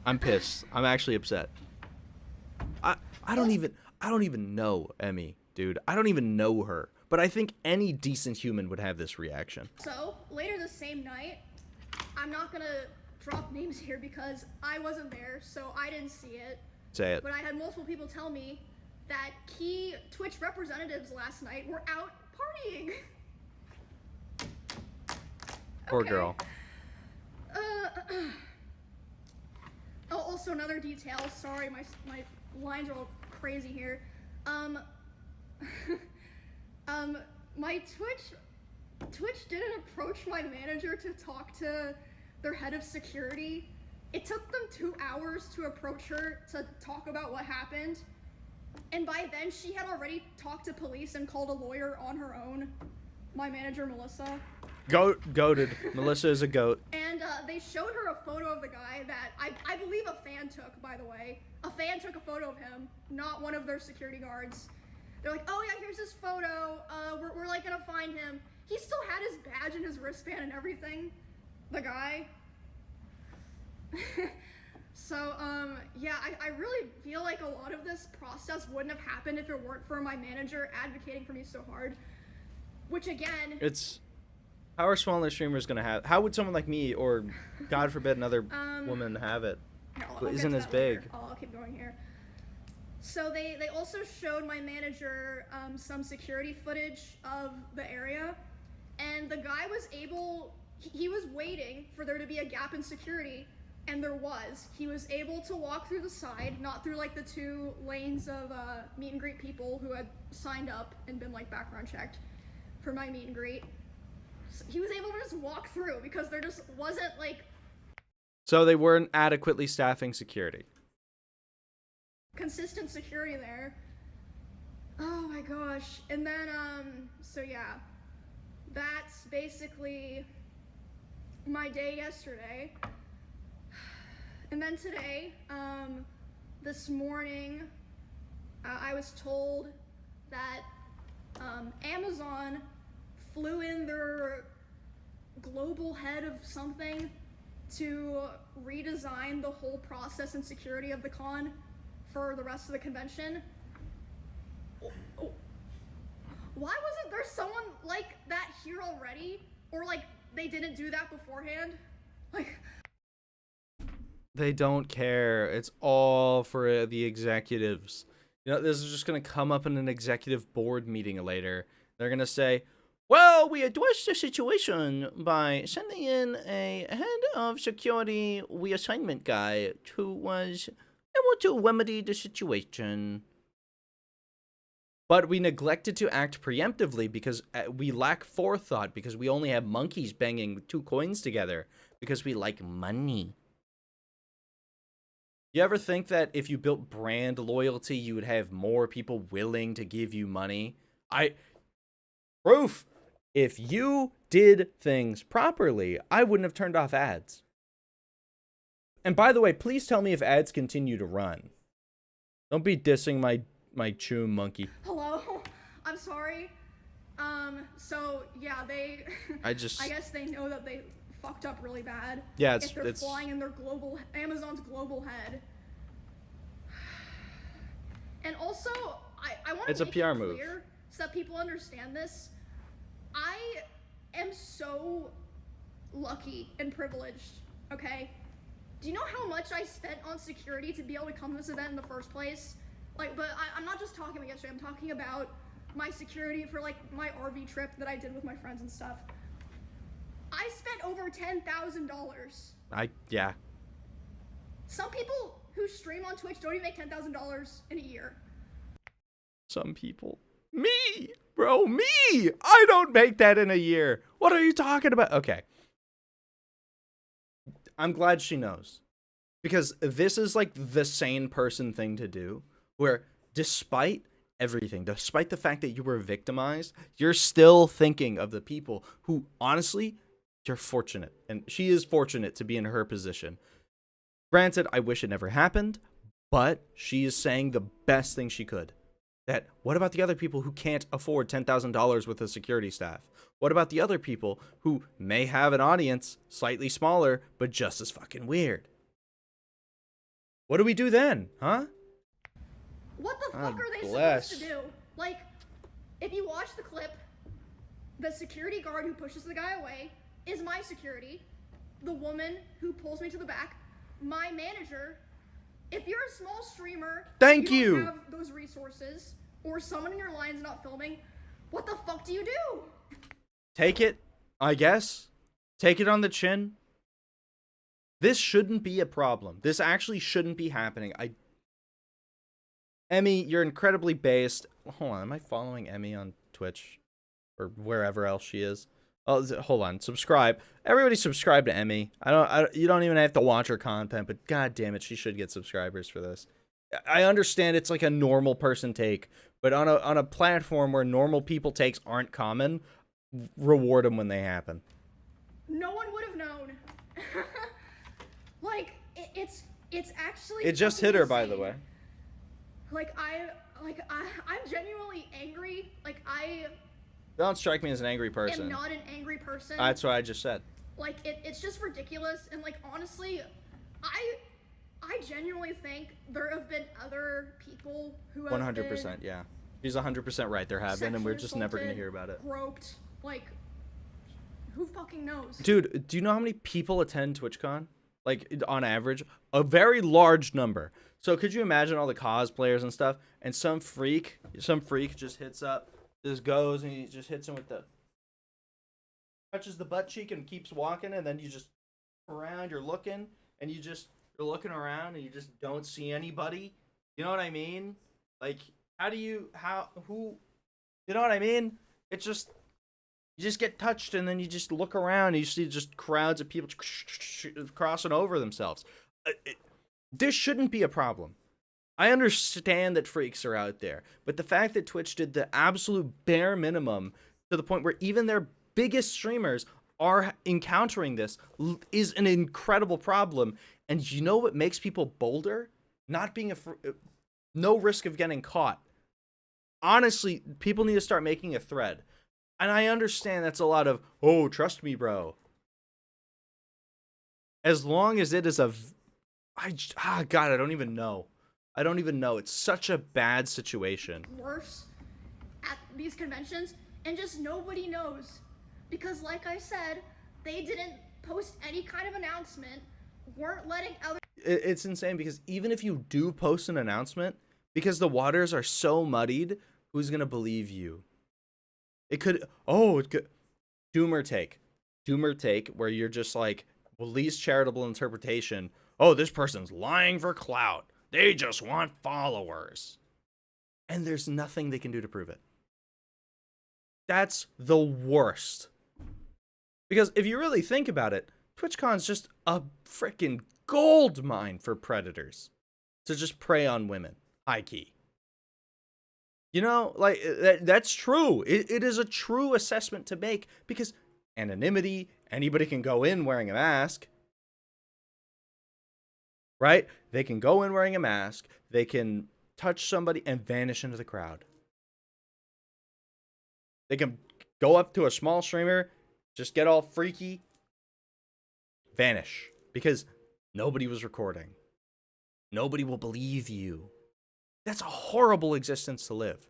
[SPEAKER 1] I'm pissed. I'm actually upset. I don't even know Emmy, dude. I don't even know her. But I think any decent human would have this reaction.
[SPEAKER 2] So, later the same night, I'm not gonna drop names here because I wasn't there, so I didn't see it.
[SPEAKER 1] Say it.
[SPEAKER 2] But I had multiple people tell me that key Twitch representatives last night were out partying.
[SPEAKER 1] Poor girl.
[SPEAKER 2] Oh, also another detail. Sorry, my lines are all crazy here. My Twitch didn't approach my manager to talk to their head of security. It took them 2 hours to approach her to talk about what happened. And by then, she had already talked to police and called a lawyer on her own. My manager, Melissa.
[SPEAKER 1] Goated. Melissa is a goat.
[SPEAKER 2] And they showed her a photo of the guy that I believe a fan took, by the way. A fan took a photo of him, not one of their security guards. They're like, oh yeah, here's this photo. We're like gonna find him. He still had his badge and his wristband and everything. The guy. So, yeah, I really feel like a lot of this process wouldn't have happened if it weren't for my manager advocating for me so hard. Which, again...
[SPEAKER 1] How are smaller streamers going to have... How would someone like me, or, God forbid, another woman have it?
[SPEAKER 2] Who
[SPEAKER 1] isn't as big?
[SPEAKER 2] I'll keep going here. So, they also showed my manager some security footage of the area. And the guy was able... He was waiting for there to be a gap in security. And there was. He was able to walk through the side, not through like the 2 lanes of meet and greet people who had signed up and been like background checked for my meet and greet. So he was able to just walk through because there just wasn't like...
[SPEAKER 1] So they weren't adequately staffing security.
[SPEAKER 2] Consistent security there. Oh my gosh. And then, so yeah. That's basically my day yesterday. And then today, this morning, I was told that Amazon flew in their global head of something to redesign the whole process and security of the con for the rest of the convention. Why wasn't there someone like that here already? Or like they didn't do that beforehand? Like...
[SPEAKER 1] They don't care. It's all for the executives. You know, this is just going to come up in an executive board meeting later. They're going to say, well, we addressed the situation by sending in a head of security reassignment guy who was able to remedy the situation. But we neglected to act preemptively because we lack forethought, because we only have monkeys banging 2 coins together, because we like money. You ever think that if you built brand loyalty, you would have more people willing to give you money? Proof! If you did things properly, I wouldn't have turned off ads. And by the way, please tell me if ads continue to run. Don't be dissing my Choom monkey.
[SPEAKER 2] Hello? I'm sorry. So, yeah, they... I guess they know that they... fucked up really bad.
[SPEAKER 1] Yeah,
[SPEAKER 2] if they're flying in their Amazon's global head. And also, I want to make it clear so that people understand this. I am so lucky and privileged, okay? Do you know how much I spent on security to be able to come to this event in the first place? Like, but I'm not just talking about yesterday, I'm talking about my security for like my RV trip that I did with my friends and stuff. I spent over $10,000.
[SPEAKER 1] Yeah.
[SPEAKER 2] Some people who stream on Twitch don't even make $10,000 in a year.
[SPEAKER 1] Some people. Me! Bro, me! I don't make that in a year. What are you talking about? Okay. I'm glad she knows. Because this is like the sane person thing to do. Where despite everything, despite the fact that you were victimized, you're still thinking of the people who, honestly... You're fortunate, and she is fortunate to be in her position. Granted, I wish it never happened, but she is saying the best thing she could. That, what about the other people who can't afford $10,000 with a security staff? What about the other people who may have an audience, slightly smaller, but just as fucking weird? What do we do then, huh?
[SPEAKER 2] What the fuck are they supposed to do? Like, if you watch the clip, the security guard who pushes the guy away is my security, the woman who pulls me to the back, my manager. If you're a small streamer,
[SPEAKER 1] you
[SPEAKER 2] don't have those resources, or someone in your line's not filming, what the fuck do you do?
[SPEAKER 1] Take it, I guess. Take it on the chin. This shouldn't be a problem. This actually shouldn't be happening. Emmy, you're incredibly based. Hold on, am I following Emmy on Twitch? Or wherever else she is? Oh, hold on. Subscribe. Everybody subscribe to Emmy. You don't even have to watch her content, but god damn it, she should get subscribers for this. I understand it's like a normal person take, but on a platform where normal people takes aren't common, reward them when they happen.
[SPEAKER 2] No one would have known. Like it's actually.
[SPEAKER 1] It just hit her, by the way.
[SPEAKER 2] I'm genuinely angry. Like I.
[SPEAKER 1] Don't strike me as an angry person.
[SPEAKER 2] I'm not an angry person.
[SPEAKER 1] That's what I just said.
[SPEAKER 2] Like it's just ridiculous, and like honestly, I genuinely think there have been other people who have
[SPEAKER 1] 100%, yeah. She's 100% right. There have been, and we're just never gonna hear about it.
[SPEAKER 2] Groped, like, who fucking knows?
[SPEAKER 1] Dude, do you know how many people attend TwitchCon? Like, on average, a very large number. So could you imagine all the cosplayers and stuff, and some freak just hits up, just goes and he just hits him with the, touches the butt cheek and keeps walking, and then you just around, you're looking, and you're looking around and you just don't see anybody. You know what I mean? Like, you know what I mean? It's just, you just get touched and then you just look around and you see just crowds of people crossing over themselves. This shouldn't be a problem. I understand that freaks are out there, but the fact that Twitch did the absolute bare minimum to the point where even their biggest streamers are encountering this is an incredible problem. And you know what makes people bolder? Not being no risk of getting caught. Honestly, people need to start making a thread. And I understand that's a lot of, oh, trust me, bro. As long as it is God, I don't even know. It's such a bad situation.
[SPEAKER 2] Worse at these conventions, and just nobody knows. Because like I said, they didn't post any kind of announcement, weren't letting other...
[SPEAKER 1] It's insane because even if you do post an announcement, because the waters are so muddied, who's going to believe you? It could Doomer take, where you're just like, well, least charitable interpretation. Oh, this person's lying for clout. They just want followers. And there's nothing they can do to prove it. That's the worst. Because if you really think about it, TwitchCon's just a freaking gold mine for predators to just prey on women. High key. You know, like, that's true. It is a true assessment to make because anonymity, anybody can go in wearing a mask. Right? They can go in wearing a mask. They can touch somebody and vanish into the crowd. They can go up to a small streamer, just get all freaky, vanish. Because nobody was recording. Nobody will believe you. That's a horrible existence to live.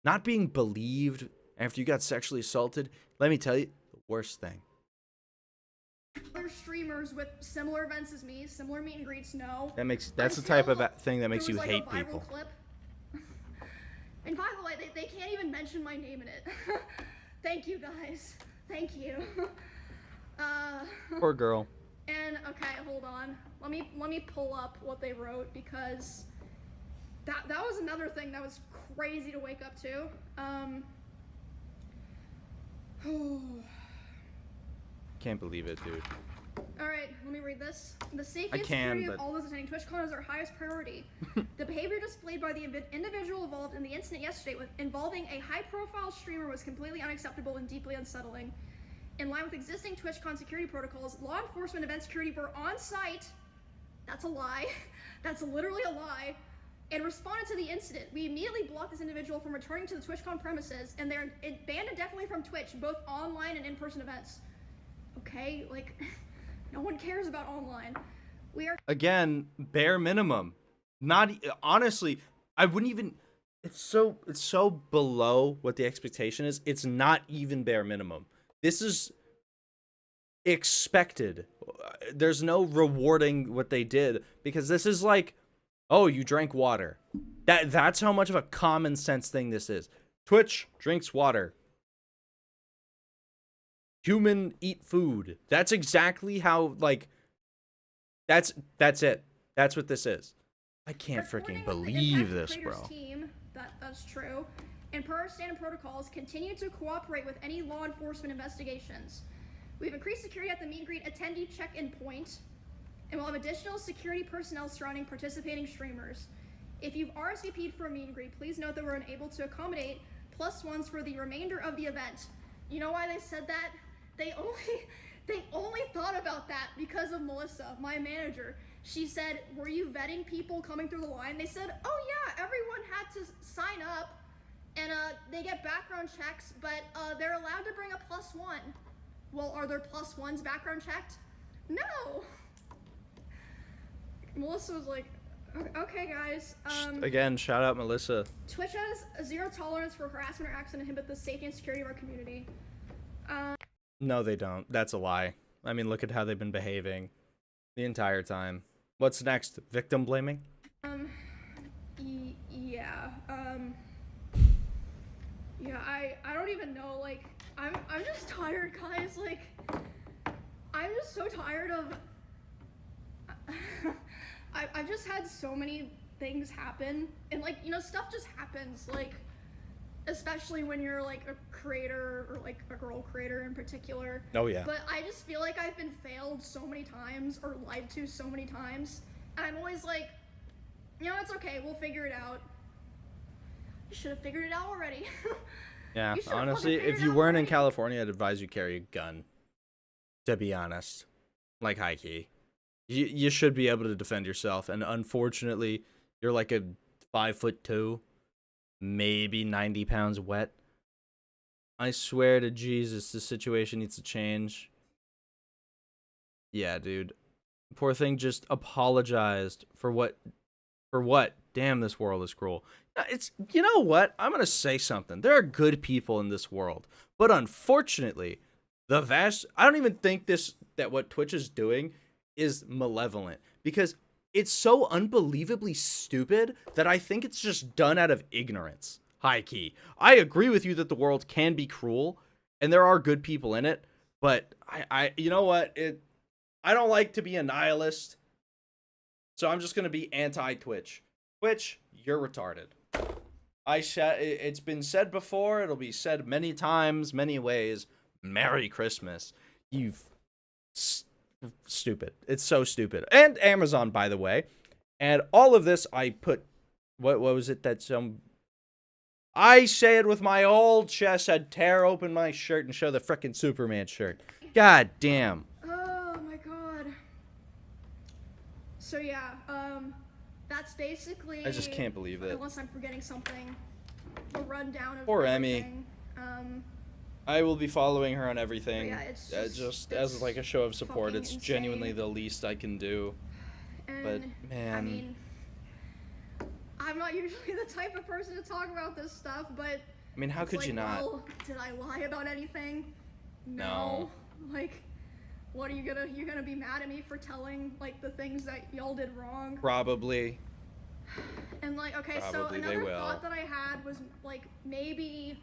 [SPEAKER 1] Not being believed after you got sexually assaulted, let me tell you, the worst thing.
[SPEAKER 2] Other streamers with similar events as me, similar meet and greets, no.
[SPEAKER 1] That's the type of thing that makes you hate people.
[SPEAKER 2] Clip. And by the way, they can't even mention my name in it. Thank you guys. Thank you.
[SPEAKER 1] Poor girl.
[SPEAKER 2] And okay, hold on. Let me pull up what they wrote because that was another thing that was crazy to wake up to.
[SPEAKER 1] Can't believe it, dude.
[SPEAKER 2] Alright, let me read this. The safety and security of all those attending TwitchCon is our highest priority. The behavior displayed by the individual involved in the incident yesterday involving a high-profile streamer was completely unacceptable and deeply unsettling. In line with existing TwitchCon security protocols, law enforcement event security were on site. That's a lie. That's literally a lie. And responded to the incident. We immediately blocked this individual from returning to the TwitchCon premises, and they're banned indefinitely from Twitch, both online and in-person events. Okay, like, no one cares about online. We are
[SPEAKER 1] again bare minimum. Not honestly, I wouldn't even. It's so below what the expectation is. It's not even bare minimum. This is expected. There's no rewarding what they did because this is like, oh, you drank water. That's how much of a common sense thing this is. Twitch drinks water. Human eat food. That's exactly how, like, that's it. That's what this is. I can't freaking believe this, bro.
[SPEAKER 2] Team, that's true. And and per our standard protocols, continue to cooperate with any law enforcement investigations. We've increased security at the meet and greet attendee check-in point, and we'll have additional security personnel surrounding participating streamers. If you've RSVP'd for a meet and greet, please note that we're unable to accommodate +1s for the remainder of the event. You know why they said that? They only thought about that because of Melissa, my manager. She said, were you vetting people coming through the line? They said, oh yeah, everyone had to sign up, and they get background checks, but they're allowed to bring a +1. Well, are there +1s background checked? No. Melissa was like, okay guys.
[SPEAKER 1] Again, shout out Melissa.
[SPEAKER 2] Twitch has a zero tolerance for harassment or acts that inhibit the safety and security of our community.
[SPEAKER 1] No, they don't. That's a lie. I mean, look at how they've been behaving the entire time. What's next? Victim blaming?
[SPEAKER 2] Yeah. Yeah, I don't even know, like, I'm just tired, guys, like, I'm just so tired of, I've just had so many things happen, and, like, you know, stuff just happens, like, especially when you're, like, a creator, or, like, a girl creator in particular.
[SPEAKER 1] Oh, yeah.
[SPEAKER 2] But I just feel like I've been failed so many times, or lied to so many times, and I'm always like, you know, it's okay, we'll figure it out. You should have figured it out already.
[SPEAKER 1] Yeah, honestly, if you weren't in California, I'd advise you carry a gun. To be honest. Like, high key. You should be able to defend yourself, and unfortunately, you're like a 5'2", maybe 90 pounds wet. I swear to Jesus, this situation needs to change. Yeah, dude. Poor thing just apologized for what? For what? Damn, this world is cruel. It's, you know what? I'm going to say something. There are good people in this world. But unfortunately, I don't even think that what Twitch is doing is malevolent. Because it's so unbelievably stupid that I think it's just done out of ignorance. High key. I agree with you that the world can be cruel. And there are good people in it. But you know what? I don't like to be a nihilist. So I'm just going to be anti-Twitch. Twitch, you're retarded. It's been said before. It'll be said many times, many ways. Merry Christmas. Stupid. It's so stupid. And Amazon, by the way. And all of this, I put... What was it that I say it with my old chest. I'd tear open my shirt and show the frickin' Superman shirt. God damn.
[SPEAKER 2] Oh my god. So yeah, that's basically...
[SPEAKER 1] I just can't believe it.
[SPEAKER 2] Unless I'm forgetting something. A rundown of
[SPEAKER 1] Poor
[SPEAKER 2] everything.
[SPEAKER 1] Emmy. I will be following her on everything.
[SPEAKER 2] Yeah, it's
[SPEAKER 1] just as like a show of support. It's
[SPEAKER 2] insane.
[SPEAKER 1] Genuinely the least I can do.
[SPEAKER 2] And,
[SPEAKER 1] but man,
[SPEAKER 2] I mean, I'm not usually the type of person to talk about this stuff, but
[SPEAKER 1] I mean, how could you not?
[SPEAKER 2] Well, did I lie about anything?
[SPEAKER 1] No.
[SPEAKER 2] Like, what are you're gonna be mad at me for telling like the things that y'all did wrong?
[SPEAKER 1] Probably.
[SPEAKER 2] And like, okay,
[SPEAKER 1] Probably
[SPEAKER 2] so another thought that I had was like maybe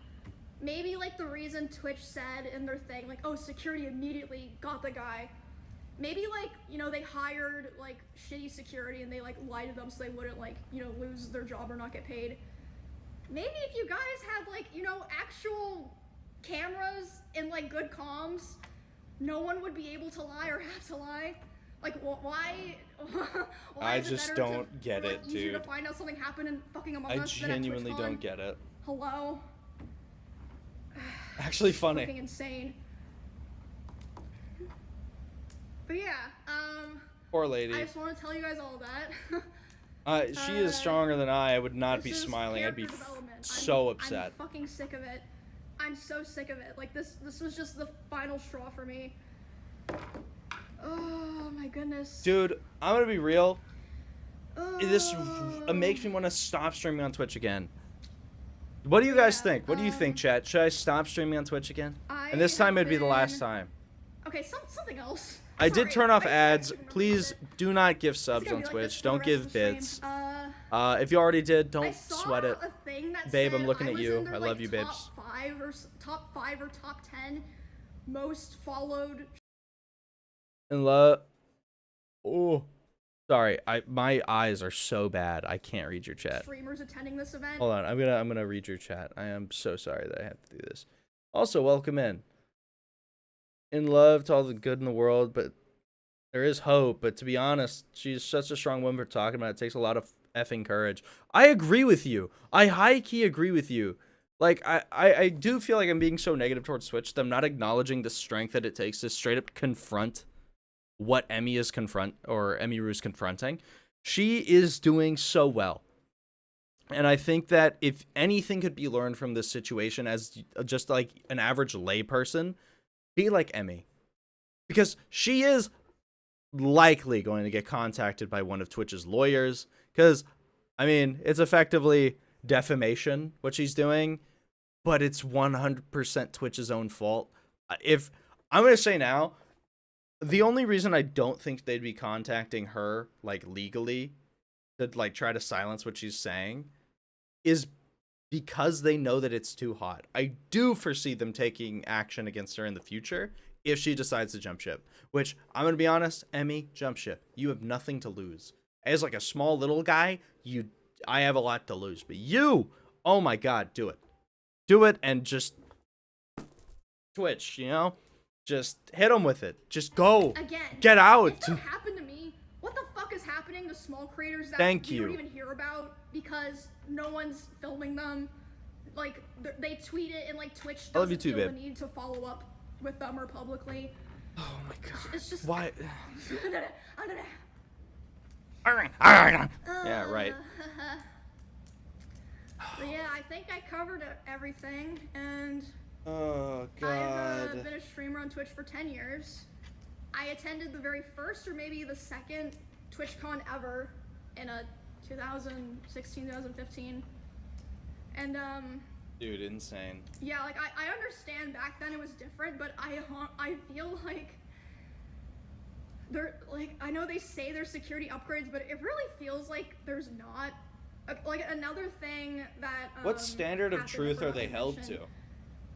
[SPEAKER 2] like the reason Twitch said in their thing, like, oh, security immediately got the guy. Maybe like, you know, they hired like shitty security and they like lied to them so they wouldn't like, you know, lose their job or not get paid. Maybe if you guys had like, you know, actual cameras and like good comms, no one would be able to lie or have to lie. Like, why
[SPEAKER 1] I just don't get it, dude.
[SPEAKER 2] Easier to find out something happened in fucking Among Us
[SPEAKER 1] I genuinely don't get it.
[SPEAKER 2] Hello?
[SPEAKER 1] Actually funny.
[SPEAKER 2] Fucking insane. But yeah,
[SPEAKER 1] poor lady.
[SPEAKER 2] I just want to tell you guys all that.
[SPEAKER 1] She is stronger than I. I would not be smiling. I'd be so upset.
[SPEAKER 2] I'm fucking sick of it. I'm so sick of it. Like, this was just the final straw for me. Oh my goodness.
[SPEAKER 1] Dude, I'm gonna be real. This makes me want to stop streaming on Twitch again. What do you guys think? What do you think, chat? Should I stop streaming on Twitch again? And this time it'd be the last time.
[SPEAKER 2] Okay, something else.
[SPEAKER 1] I did turn off ads. Please do not give subs on Twitch. Don't give bits. If you already did, don't sweat it. Babe, I'm looking at you. I love you, babes.
[SPEAKER 2] Top 5 or top 10 most followed.
[SPEAKER 1] And love. Oh. Sorry, my eyes are so bad. I can't read your chat.
[SPEAKER 2] Streamers attending this event.
[SPEAKER 1] Hold on, I'm gonna read your chat. I am so sorry that I have to do this. Also, welcome in. In love to all the good in the world, but there is hope. But to be honest, she's such a strong woman for talking about it. It takes a lot of effing courage. I agree with you. I high key agree with you. Like I do feel like I'm being so negative towards Twitch that I'm not acknowledging the strength that it takes to straight up confront what Emiru is confronting. She is doing so well. And I think that if anything could be learned from this situation as just like an average layperson, be like Emmy. Because she is likely going to get contacted by one of Twitch's lawyers. Because, I mean, it's effectively defamation, what she's doing. But it's 100% Twitch's own fault. If I'm going to say now, the only reason I don't think they'd be contacting her, like, legally to, like, try to silence what she's saying is because they know that it's too hot. I do foresee them taking action against her in the future if she decides to jump ship. Which, I'm going to be honest, Emmy, jump ship. You have nothing to lose. As, like, a small little guy, I have a lot to lose. But you, oh my god, do it. Do it and just Twitch, you know? Just hit them with it. Just go.
[SPEAKER 2] Again.
[SPEAKER 1] Get out.
[SPEAKER 2] If that happened to me, what the fuck is happening to small creators that you don't even hear about because no one's filming them? Like, they tweet it and, like, Twitch doesn't feel the need to follow up with them or publicly.
[SPEAKER 1] Oh my god.
[SPEAKER 2] It's just...
[SPEAKER 1] Why? Yeah, right.
[SPEAKER 2] But yeah, I think I covered everything, and
[SPEAKER 1] oh god.
[SPEAKER 2] I've been a streamer on Twitch for 10 years. I attended the very first or maybe the second TwitchCon ever in 2016, 2015. And
[SPEAKER 1] dude, insane.
[SPEAKER 2] Yeah, like I understand back then it was different, but I feel like I know they say there's security upgrades, but it really feels like there's not. Like another thing that
[SPEAKER 1] what standard of truth are they held to?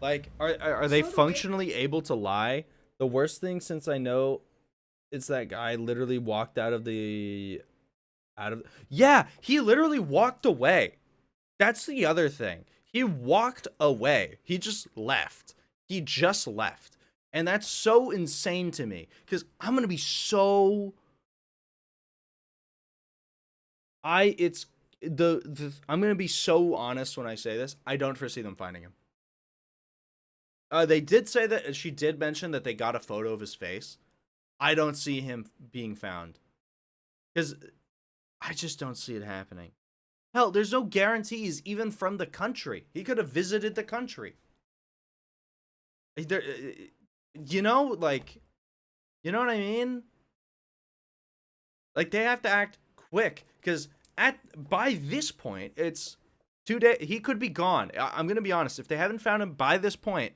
[SPEAKER 1] Like, are they functionally able to lie? The worst thing, since I know, is that guy literally walked yeah, he literally walked away. That's the other thing. He walked away. He just left. And that's so insane to me, because I'm gonna be so I'm gonna be so honest when I say this. I don't foresee them finding him. They did say that she did mention that they got a photo of his face. I don't see him being found, because I just don't see it happening. Hell, there's no guarantees even from the country. He could have visited the country. You know, like, you know what I mean? Like, they have to act quick, because by this point, it's 2 days. He could be gone. I'm gonna be honest. If they haven't found him by this point,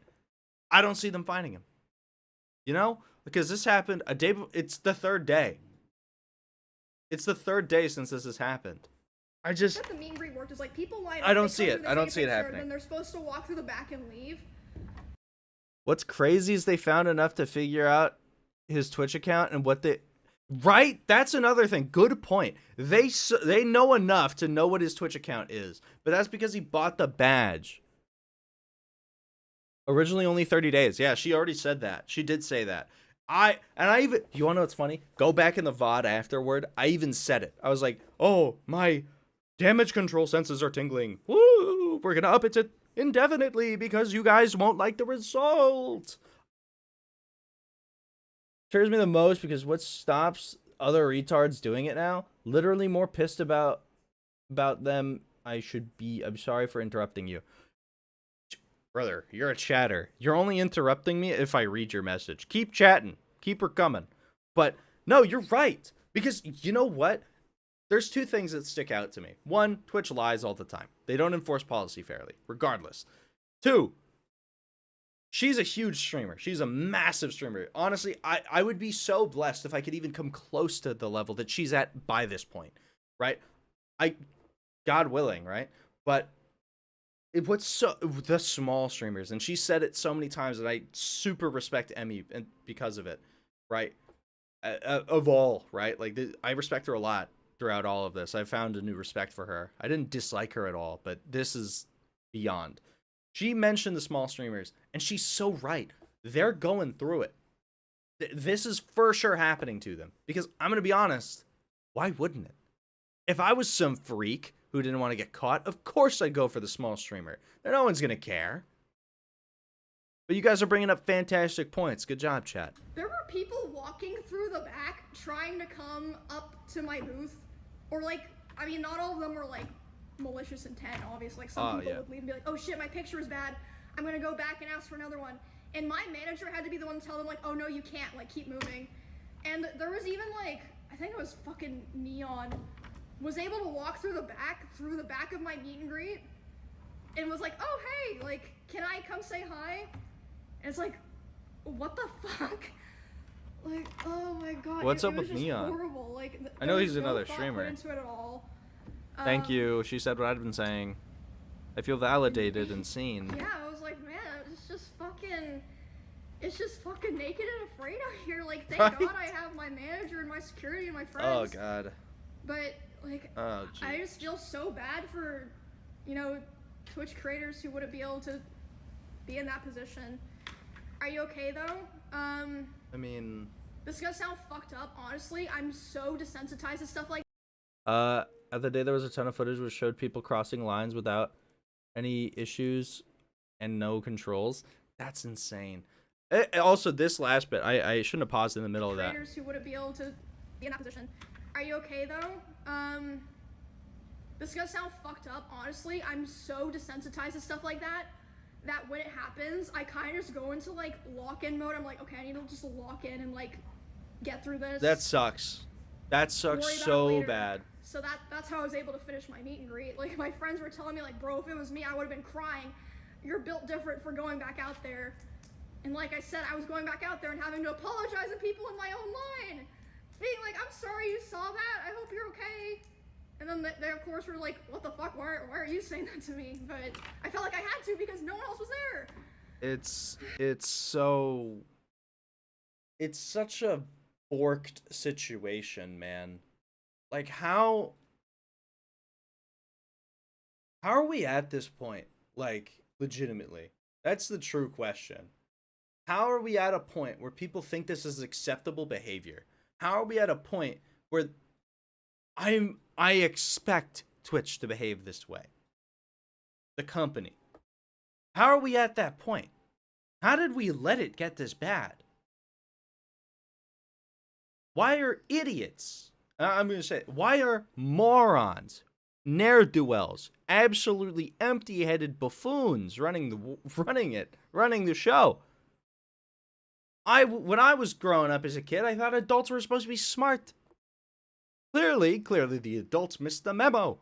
[SPEAKER 1] I don't see them finding him. You know, because this happened a day. It's the third day. It's the third day since this has happened.
[SPEAKER 2] The mean greet worked is like people line up.
[SPEAKER 1] I don't see it. I don't see it happening.
[SPEAKER 2] And they're supposed to walk through the back and leave.
[SPEAKER 1] What's crazy is they found enough to figure out his Twitch account and what they. Right? That's another thing. Good point. They know enough to know what his Twitch account is. But that's because he bought the badge. Originally only 30 days. Yeah, she already said that. She did say that. You want to know what's funny? Go back in the VOD afterward. I even said it. I was like, oh, my damage control senses are tingling. Woo! We're going to up it to indefinitely because you guys won't like the result. Scares me the most because what stops other retards doing it now? Literally more pissed about them. I'm sorry for interrupting you. Brother, you're a chatter. You're only interrupting me if I read your message. Keep chatting. Keep her coming. But no, you're right. Because you know what? There's two things that stick out to me. One, Twitch lies all the time. They don't enforce policy fairly, regardless. Two, she's a huge streamer. She's a massive streamer. Honestly, I would be so blessed if I could even come close to the level that she's at by this point, right? God willing, right? But the small streamers, and she said it so many times that I super respect Emmy and because of it, right? of all, right? Like I respect her a lot throughout all of this. I found a new respect for her. I didn't dislike her at all, but this is beyond. She mentioned the small streamers, and she's so right. They're going through it. This is for sure happening to them. Because I'm going to be honest, why wouldn't it? If I was some freak who didn't want to get caught, of course I'd go for the small streamer. No one's going to care. But you guys are bringing up fantastic points. Good job, chat.
[SPEAKER 2] There were people walking through the back trying to come up to my booth. Or like, I mean, not all of them were like malicious intent, obviously. Like some people would leave and be like, oh shit, my picture is bad. I'm gonna go back and ask for another one. And my manager had to be the one to tell them like, oh no, you can't, like keep moving. And there was even like, I think it was fucking Neon, was able to walk through the back of my meet and greet and was like, oh hey, like, can I come say hi? And it's like, what the fuck? Like, oh my god.
[SPEAKER 3] What's up
[SPEAKER 2] it was
[SPEAKER 3] with
[SPEAKER 2] just
[SPEAKER 3] Neon?
[SPEAKER 2] horrible. Like,
[SPEAKER 3] I know
[SPEAKER 2] there
[SPEAKER 3] he's
[SPEAKER 2] was no
[SPEAKER 3] another
[SPEAKER 2] thought
[SPEAKER 3] streamer.
[SPEAKER 2] put into it at all.
[SPEAKER 3] Thank you. She said what I'd been saying. I feel validated and seen.
[SPEAKER 2] Yeah, I was like, man, it's just fucking naked and afraid out here. Like, thank
[SPEAKER 3] Right?
[SPEAKER 2] God I have my manager and my security and my
[SPEAKER 3] Oh
[SPEAKER 2] friends.
[SPEAKER 3] god.
[SPEAKER 2] But like,
[SPEAKER 3] Oh
[SPEAKER 2] I
[SPEAKER 3] geez.
[SPEAKER 2] just feel so bad for, you know, Twitch creators who wouldn't be able to be in that position. Are you okay though?
[SPEAKER 3] I mean,
[SPEAKER 2] This is gonna sound fucked up, honestly. I'm so desensitized to stuff like
[SPEAKER 3] the other day there was a ton of footage which showed people crossing lines without any issues and no controls. That's insane. Also, this last bit, I shouldn't have paused in the middle of that.
[SPEAKER 2] creators who wouldn't be able to be in that position. Are you okay though? This is gonna sound fucked up, honestly. I'm so desensitized to stuff like that when it happens, I kind of just go into like lock-in mode. I'm like, okay, I need to just lock in and like get through this.
[SPEAKER 3] That sucks. That sucks
[SPEAKER 2] Worry about it
[SPEAKER 3] so
[SPEAKER 2] later.
[SPEAKER 3] bad.
[SPEAKER 2] So that's how I was able to finish my meet and greet. Like, my friends were telling me like, bro, if it was me, I would have been crying. You're built different for going back out there. And like I said, I was going back out there and having to apologize to people in my own line. Being like, I'm sorry you saw that. I hope you're okay. And then they of course were like, what the fuck? Why are you saying that to me? But I felt like I had to because no one else was there.
[SPEAKER 3] It's such a forked situation, man. Like, how are we at this point? Like, legitimately, that's the true question. How are we at a point where people think this is acceptable behavior? How are we at a point where I expect Twitch to behave this way? The company. How are we at that point? How did we let it get this bad? Why are idiots, I'm going to say, why are morons, ne'er-do-wells, absolutely empty-headed buffoons running the show? When I was growing up as a kid, I thought adults were supposed to be smart. Clearly the adults missed the memo.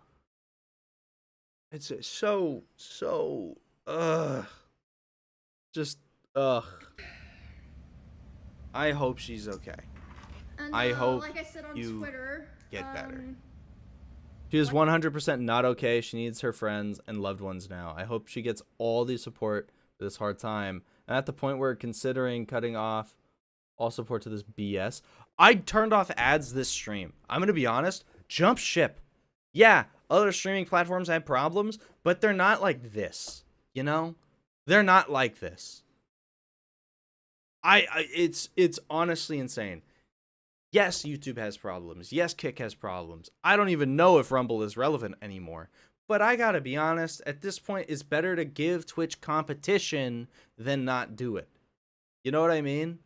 [SPEAKER 3] It's so, I hope she's okay.
[SPEAKER 2] And,
[SPEAKER 3] I hope
[SPEAKER 2] like I said on
[SPEAKER 3] you
[SPEAKER 2] Twitter,
[SPEAKER 3] get better. She is 100% not okay. She needs her friends and loved ones now. I hope she gets all the support for this hard time. And at the point where considering cutting off all support to this BS, I turned off ads this stream. I'm going to be honest. Jump ship. Yeah, other streaming platforms have problems, but they're not like this. You know? They're not like this. It's honestly insane. Yes, YouTube has problems. Yes, Kick has problems. I don't even know if Rumble is relevant anymore. But I gotta be honest, at this point, it's better to give Twitch competition than not do it. You know what I mean?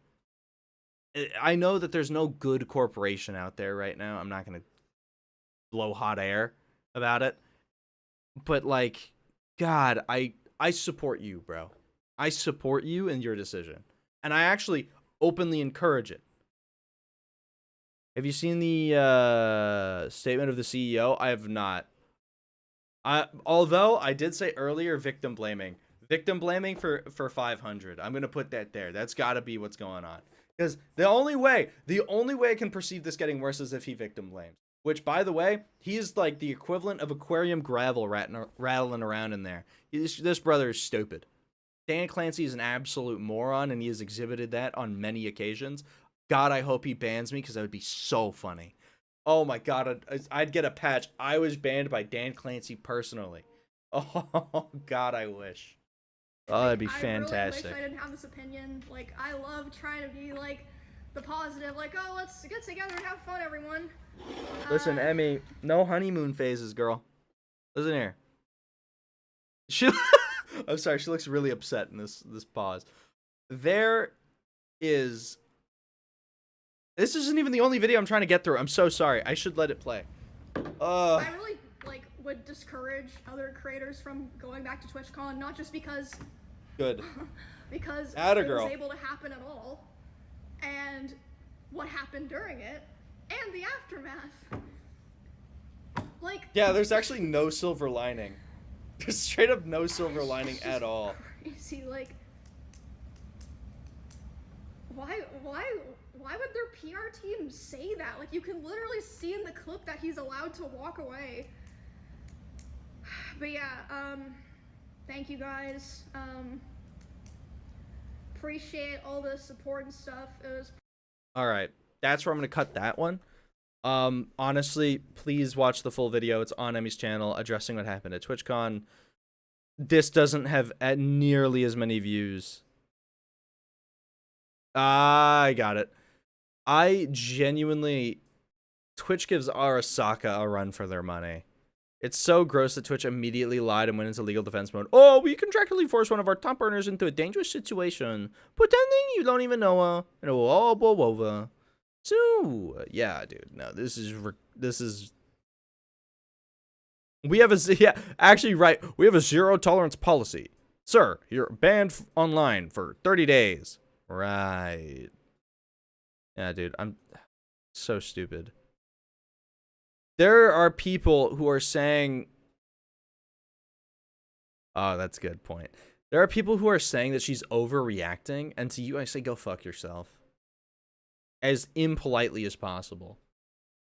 [SPEAKER 3] I know that there's no good corporation out there right now. I'm not gonna blow hot air about it. But, like, God, I support you, bro. I support you and your decision. And I actually openly encourage it. Have you seen the statement of the CEO? I have not. Although I did say earlier, victim blaming for 500. I'm gonna put that there. That's got to be what's going on. Because the only way I can perceive this getting worse is if he victim blames. Which, by the way, he's like the equivalent of aquarium gravel rattling around in there. This brother is stupid. Dan Clancy is an absolute moron, and he has exhibited that on many occasions. God, I hope he bans me because that would be so funny. Oh my God, I'd get a patch. I was banned by Dan Clancy personally. Oh God, I wish. Oh, that'd be fantastic.
[SPEAKER 2] I really wish I didn't have this opinion. Like, I love trying to be like the positive, like, oh, let's get together and have fun, everyone.
[SPEAKER 3] Listen, Emmy, no honeymoon phases, girl. Listen here. She, I'm sorry, she looks really upset in this pause. This isn't even the only video I'm trying to get through. I'm so sorry. I should let it play.
[SPEAKER 2] I really would discourage other creators from going back to TwitchCon, not just because because it was able to happen at all, and what happened during it, and the aftermath. Like,
[SPEAKER 3] yeah, there's actually no silver lining. There's straight up no silver lining at all.
[SPEAKER 2] Crazy, like, why would their PR team say that? Like, you can literally see in the clip that he's allowed to walk away. But yeah, thank you guys. Appreciate all the support and stuff. It was.
[SPEAKER 3] All right, that's where I'm gonna cut that one. Honestly, please watch the full video. It's on Emmy's channel addressing what happened at TwitchCon. This doesn't have nearly as many views. I got it. I genuinely, Twitch gives Arasaka a run for their money. It's so gross that Twitch immediately lied and went into legal defense mode. Oh, we contractually forced one of our top earners into a dangerous situation, pretending you don't even know her, and it will all blow over. So, yeah, dude, no, this is. We have we have a zero tolerance policy. Sir, you're banned online for 30 days. Right. Yeah, dude, I'm so stupid. There are people who are saying, oh, that's a good point. There are people who are saying that she's overreacting, and to you, I say, go fuck yourself. As impolitely as possible.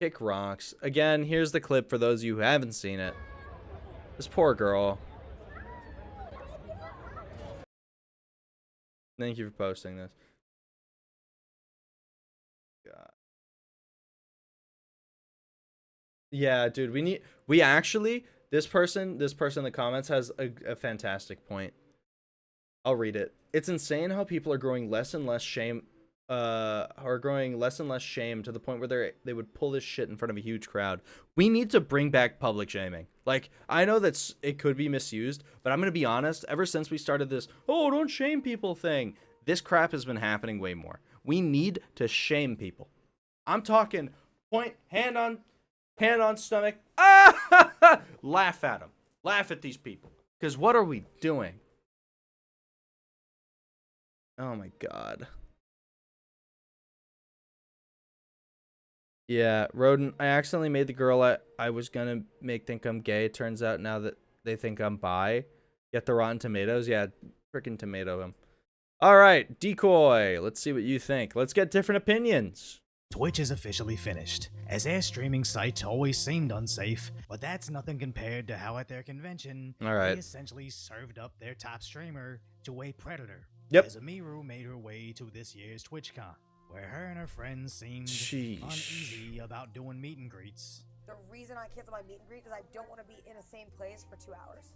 [SPEAKER 3] Kick rocks. Again, here's the clip for those of you who haven't seen it. This poor girl. Thank you for posting this. God. Yeah, dude, this person in the comments has a fantastic point. I'll read it. It's insane how people are growing less and less shame to the point where they would pull this shit in front of a huge crowd. We need to bring back public shaming. Like, I know that it could be misused, but I'm going to be honest, ever since we started this, oh, don't shame people thing, this crap has been happening way more. We need to shame people. I'm talking point, hand on stomach. Ah! Laugh at them. Laugh at these people. Because what are we doing? Oh my God. Yeah, Rodent, I accidentally made the girl I was gonna make think I'm gay. Turns out now that they think I'm bi. Get the Rotten Tomatoes? Yeah, freaking tomato him. Alright, Decoy. Let's see what you think. Let's get different opinions.
[SPEAKER 4] Twitch is officially finished, as their streaming site always seemed unsafe, but that's nothing compared to how at their convention, they essentially served up their top streamer to a predator.
[SPEAKER 3] Yep.
[SPEAKER 4] As Emiru made her way to this year's TwitchCon, where her and her friends seemed uneasy about doing meet and greets.
[SPEAKER 5] The reason I canceled my meet and greet is I don't want to be in the same place for 2 hours.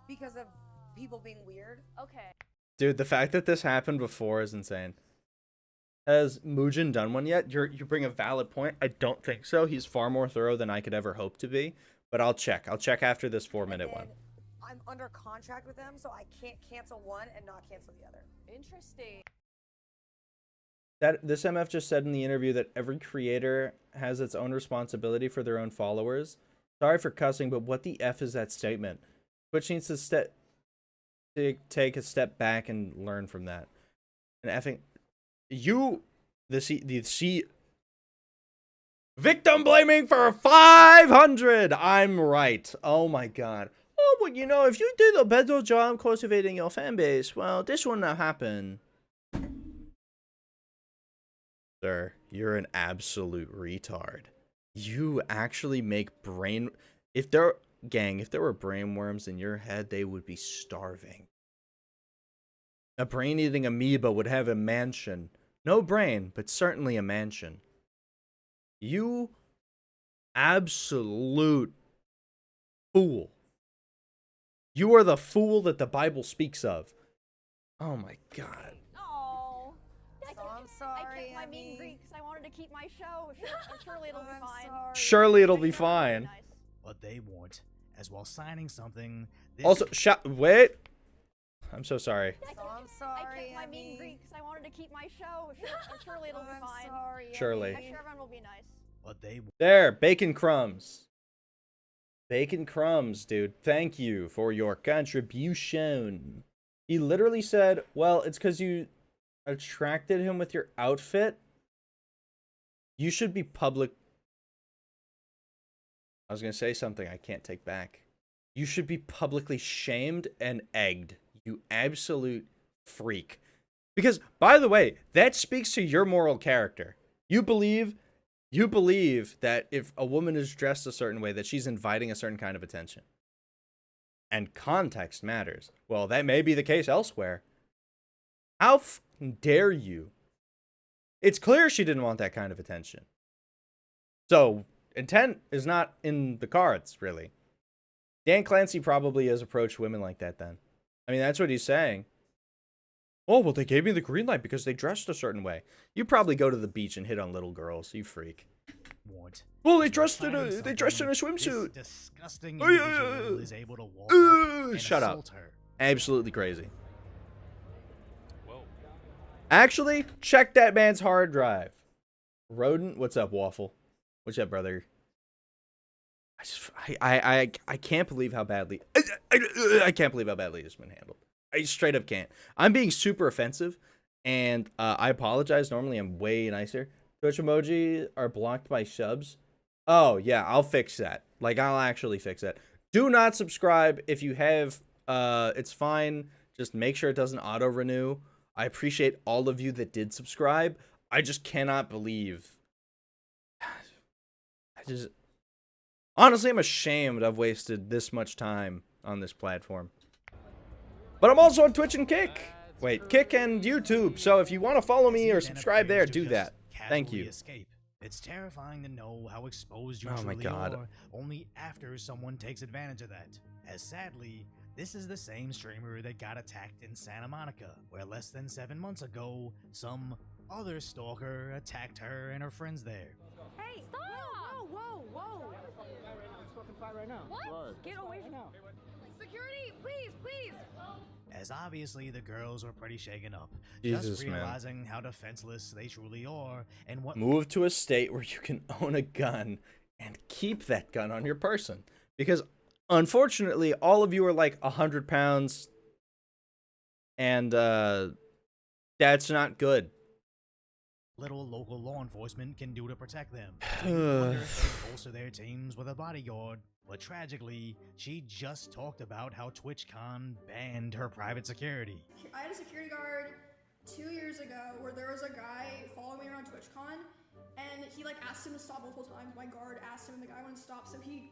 [SPEAKER 5] Because of people being weird.
[SPEAKER 2] Okay.
[SPEAKER 3] Dude, the fact that this happened before is insane. Has Mugen done one yet? You bring a valid point. I don't think so. He's far more thorough than I could ever hope to be. But I'll check. I'll check after this 4-minute one.
[SPEAKER 5] I'm under contract with them, so I can't cancel one and not cancel the other.
[SPEAKER 2] Interesting.
[SPEAKER 3] This MF just said in the interview that every creator has its own responsibility for their own followers. Sorry for cussing, but what the F is that statement? Twitch needs to take a step back and learn from that. And effing victim blaming for 500. I'm right. Oh my God. Oh, but you know, if you did a better job cultivating your fan base, well, this wouldn't have happened. Sir, you're an absolute retard. You actually make brain... If there were brain worms in your head, they would be starving. A brain-eating amoeba would have a mansion No brain, but certainly a mansion. You absolute fool. You are the fool that the Bible speaks of. Oh my god.
[SPEAKER 2] Oh.
[SPEAKER 5] I'm sorry.
[SPEAKER 2] I kept my meet and greet because I wanted to keep my show. Surely it'll be fine.
[SPEAKER 3] Surely it'll be fine.
[SPEAKER 4] But they won't, as while signing something.
[SPEAKER 3] Also, wait. I'm so sorry.
[SPEAKER 5] I'm sorry.
[SPEAKER 2] I kept my meet and greet because I wanted to keep my show. Surely it'll be fine.
[SPEAKER 5] Sorry,
[SPEAKER 3] Surely.
[SPEAKER 2] I'm sure everyone will be nice.
[SPEAKER 4] But they
[SPEAKER 3] There, bacon crumbs. Bacon crumbs, dude. Thank you for your contribution. He literally said, well, it's because you attracted him with your outfit. You should be public. I was going to say something I can't take back. You should be publicly shamed and egged. You absolute freak. Because, by the way, that speaks to your moral character. You believe that if a woman is dressed a certain way, that she's inviting a certain kind of attention. And context matters. Well, that may be the case elsewhere. How dare you? It's clear she didn't want that kind of attention. So, intent is not in the cards, really. Dan Clancy probably has approached women like that then. I mean, that's what he's saying. Oh, well, they gave me the green light because they dressed a certain way. You probably go to the beach and hit on little girls, you freak.
[SPEAKER 4] won't.
[SPEAKER 3] Well, they dressed in a swimsuit.
[SPEAKER 4] This disgusting individual is able to walk up and
[SPEAKER 3] shut up.
[SPEAKER 4] assault her.
[SPEAKER 3] Absolutely crazy. Actually, check that man's hard drive. Rodent, what's up, Waffle? What's up, brother? I can't believe how badly I can't believe how badly it's been handled. I straight up can't. I'm being super offensive, and I apologize. Normally, I'm way nicer. Twitch emoji are blocked by subs. Oh yeah, I'll fix that. Like, I'll actually fix that. Do not subscribe if you have. It's fine. Just make sure it doesn't auto renew. I appreciate all of you that did subscribe. I just cannot believe. Honestly, I'm ashamed I've wasted this much time on this platform. But I'm also on Twitch and Kick. Wait, Kick and YouTube. So if you want to follow me or subscribe there, do that. Thank you.
[SPEAKER 4] Escape. It's terrifying to know how exposed you
[SPEAKER 3] Oh my
[SPEAKER 4] truly
[SPEAKER 3] God.
[SPEAKER 4] are only after someone takes advantage of that. As sadly, this is the same streamer that got attacked in Santa Monica, where less than 7 months ago, some other stalker attacked her and her friends there.
[SPEAKER 2] Hey, stop! Whoa, whoa, whoa! What? Get away from me! Security, please, please!
[SPEAKER 4] As obviously the girls were pretty shaken up,
[SPEAKER 3] Jesus,
[SPEAKER 4] just realizing how defenseless they truly are and what
[SPEAKER 3] Move to a state where you can own a gun and keep that gun on your person. Because unfortunately, all of you are like 100 pounds, and that's not good.
[SPEAKER 4] little local law enforcement can do to protect them. So you wonder if they bolster their teams with a bodyguard. But tragically, she just talked about how TwitchCon banned her private security.
[SPEAKER 2] I had a security guard 2 years ago where there was a guy following me around TwitchCon, and he like asked him to stop multiple times. My guard asked him, and the guy wouldn't stop. So he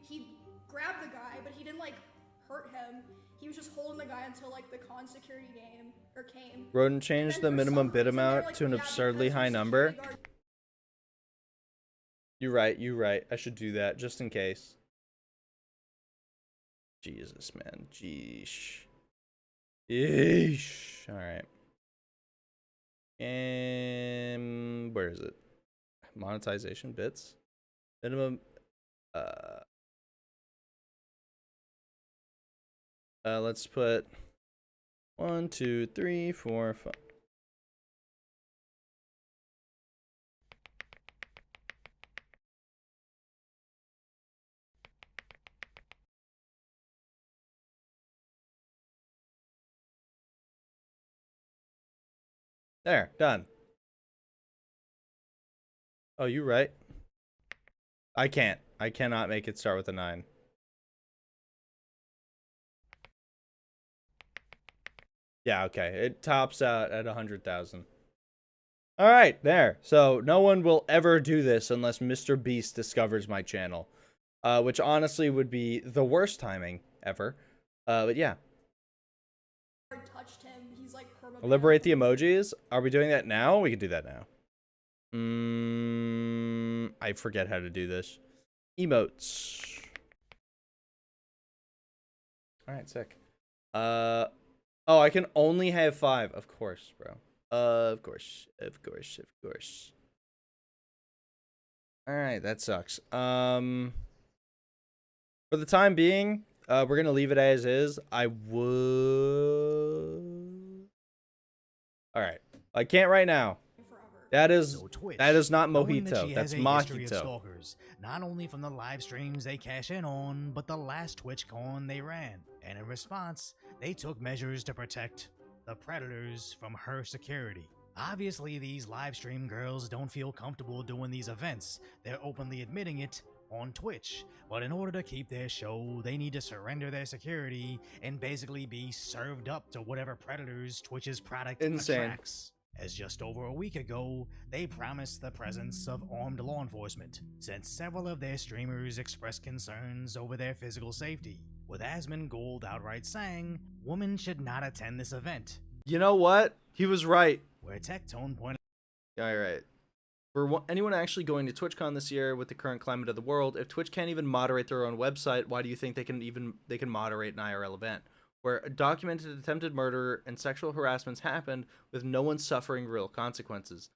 [SPEAKER 2] grabbed the guy, but he didn't like hurt him. He was just holding the guy until like the con security came.
[SPEAKER 3] Rodent changed the minimum bid amount to an absurdly high number. You're right. I should do that just in case. Jesus, man. Jeesh. Yeesh. Alright. And where is it? Monetization bits. Minimum let's put 1, 2, 3, 4, 5. There, done. Oh, you right. I cannot make it start with a 9. Yeah, okay. It tops out at 100,000. All right, there. So no one will ever do this unless Mr. Beast discovers my channel, which honestly would be the worst timing ever. But yeah.
[SPEAKER 2] Touched him. He's like
[SPEAKER 3] Liberate the emojis. Are we doing that now? We can do that now. I forget how to do this. Emotes. All right, sick. Oh, I can only have 5. Of course, bro. Of course. All right, that sucks. For the time being, we're gonna leave it as is. I would. All right, I can't right now. That is
[SPEAKER 4] So Twitch,
[SPEAKER 3] that is not
[SPEAKER 4] knowing that
[SPEAKER 3] mojito.
[SPEAKER 4] she
[SPEAKER 3] That's
[SPEAKER 4] has a history of
[SPEAKER 3] mojito.
[SPEAKER 4] stalkers, not only from the live streams they cash in on, but the last TwitchCon they ran. And in response, they took measures to protect the predators from her security. Obviously, these live stream girls don't feel comfortable doing these events. They're openly admitting it on Twitch. But in order to keep their show, they need to surrender their security and basically be served up to whatever predators Twitch's product attracts. As just over a week ago, they promised the presence of armed law enforcement, since several of their streamers expressed concerns over their physical safety, with Asmongold outright saying, women should not attend this event.
[SPEAKER 3] You know what? He was right.
[SPEAKER 4] Where Tectone pointed
[SPEAKER 3] All right. For anyone actually going to TwitchCon this year with the current climate of the world, if Twitch can't even moderate their own website, why do you think they can moderate an IRL event where a documented attempted murder and sexual harassments happened with no one suffering real consequences?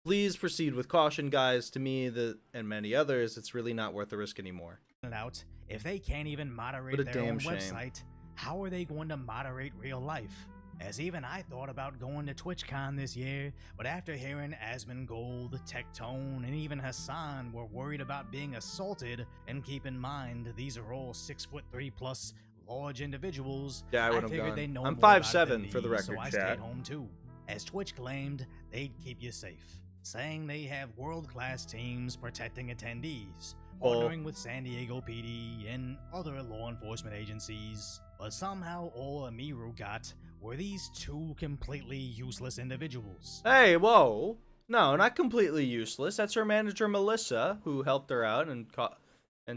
[SPEAKER 3] Please proceed with caution, guys. To me, and many others, it's really not worth the risk anymore.
[SPEAKER 4] out, if they can't even moderate their own website, how are they going to moderate real life? As even I thought about going to TwitchCon this year, but after hearing Asmongold, Tectone, and even Hassan were worried about being assaulted, and keep in mind, these are all 6'3+ large individuals,
[SPEAKER 3] yeah, I
[SPEAKER 4] figured
[SPEAKER 3] gone.
[SPEAKER 4] They know
[SPEAKER 3] I'm
[SPEAKER 4] more
[SPEAKER 3] 5'7" for the record,
[SPEAKER 4] so I stayed home too. As Twitch claimed, they'd keep you safe, saying they have world-class teams protecting attendees, partnering with San Diego PD and other law enforcement agencies. But somehow all Emiru got were these 2 completely useless individuals.
[SPEAKER 3] Hey, whoa. No, not completely useless. That's her manager, Melissa, who helped her out and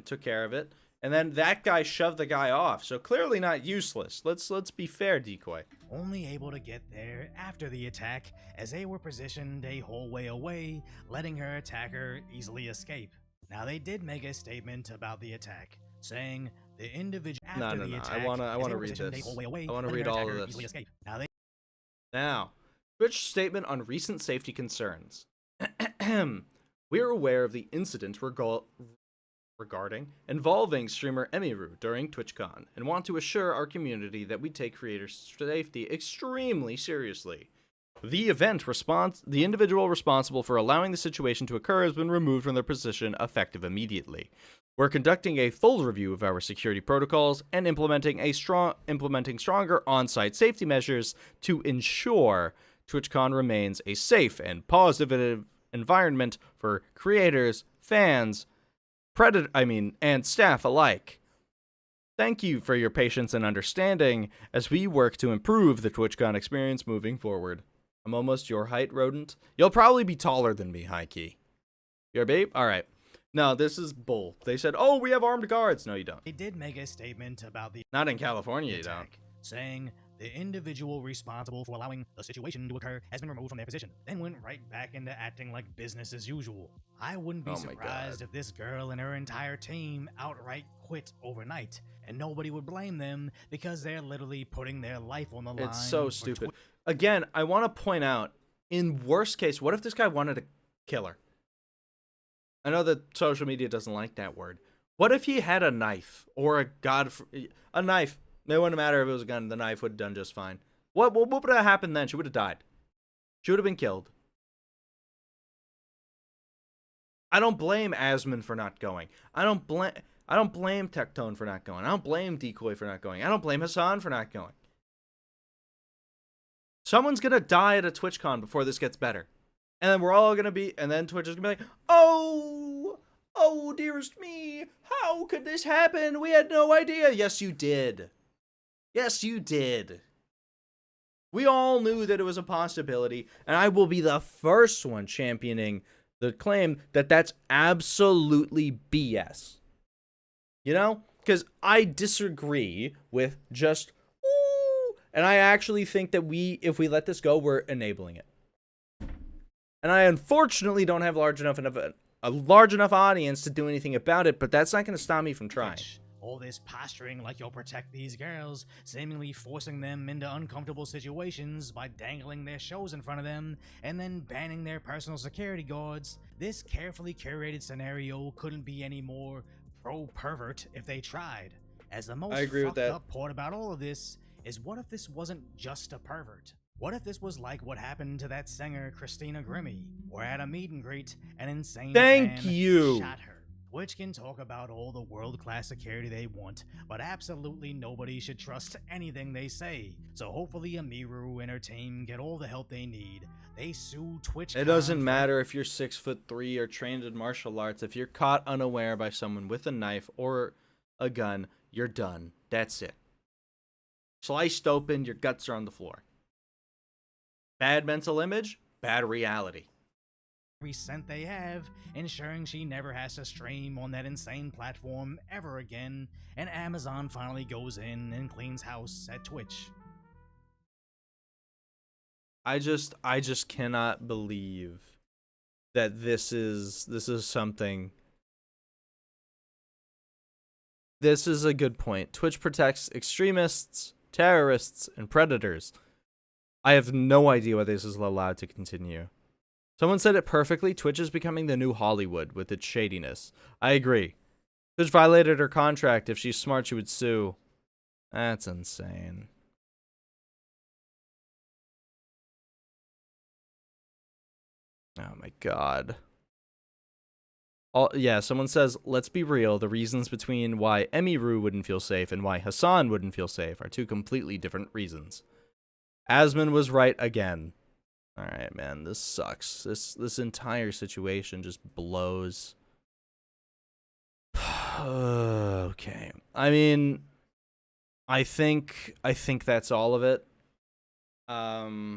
[SPEAKER 3] took care of it. And then that guy shoved the guy off, so clearly not useless. Let's be fair, Decoy.
[SPEAKER 4] Only able to get there after the attack, as they were positioned a whole way away, letting her attacker easily escape. Now they did make a statement about the attack, saying the individual after the attack,
[SPEAKER 3] I wanna read this. I wanna read all of this. Now, Twitch statement on recent safety concerns. We are aware of the incident involving streamer Emiru during TwitchCon and want to assure our community that we take creators' safety extremely seriously. The individual responsible for allowing the situation to occur has been removed from their position effective immediately. We're conducting a full review of our security protocols and implementing stronger on-site safety measures to ensure TwitchCon remains a safe and positive environment for creators, fans, and staff alike. Thank you for your patience and understanding as we work to improve the TwitchCon experience moving forward. I'm almost your height, Rodent. You'll probably be taller than me, High-key. You're a babe? Alright. No, this is bull. They said, oh, we have armed guards. No, you don't.
[SPEAKER 4] They did make a statement about the
[SPEAKER 3] Not in California, you don't.
[SPEAKER 4] Saying the individual responsible for allowing the situation to occur has been removed from their position, then went right back into acting like business as usual. I wouldn't be surprised if this girl and her entire team outright quit overnight, and nobody would blame them because they're literally putting their life on the line.
[SPEAKER 3] It's so stupid. Again, I want to point out, in worst case, what if this guy wanted to kill her? I know that social media doesn't like that word. What if he had a knife or a knife? It wouldn't matter if it was a gun. The knife would have done just fine. What would have happened then? She would have died. She would have been killed. I don't blame Asmon for not going. I don't blame Tectone for not going. I don't blame Decoy for not going. I don't blame Hassan for not going. Someone's gonna die at a TwitchCon before this gets better. And then we're all gonna be, and then Twitch is gonna be like, oh, dearest me, how could this happen? We had no idea. Yes, you did. Yes, you did. We all knew that it was a possibility, and I will be the first one championing the claim that that's absolutely BS. You know? Because I disagree with just, And I actually think that if we let this go, we're enabling it. And I unfortunately don't have a large enough audience to do anything about it, but that's not going to stop me from trying.
[SPEAKER 4] All this posturing like you'll protect these girls, seemingly forcing them into uncomfortable situations by dangling their shows in front of them, and then banning their personal security guards. This carefully curated scenario couldn't be any more pro-pervert if they tried. As the most fucked up part about all of this is, what if this wasn't just a pervert? What if this was like what happened to that singer Christina Grimmie, where at a meet and greet, an insane fan shot her? Twitch can talk about all the world-class security they want, but absolutely nobody should trust anything they say. So hopefully Emiru and her team get all the help they need. They sue Twitch.
[SPEAKER 3] It doesn't matter if you're 6'3" or trained in martial arts. If you're caught unaware by someone with a knife or a gun, you're done. That's it. Sliced open, your guts are on the floor. Bad mental image, bad reality.
[SPEAKER 4] Every cent they have, ensuring she never has to stream on that insane platform ever again, and Amazon finally goes in and cleans house at Twitch.
[SPEAKER 3] I just cannot believe that this is something. This is a good point. Twitch protects extremists, terrorists, and predators. I have no idea why this is allowed to continue. Someone said it perfectly. Twitch is becoming the new Hollywood with its shadiness. I agree. Twitch violated her contract. If she's smart, she would sue. That's insane. Oh my god. Yeah, someone says, let's be real. The reasons between why Emiru wouldn't feel safe and why Hassan wouldn't feel safe are two completely different reasons. Asman was right again. Alright, man, this sucks. This entire situation just blows. Okay. I mean, I think that's all of it. I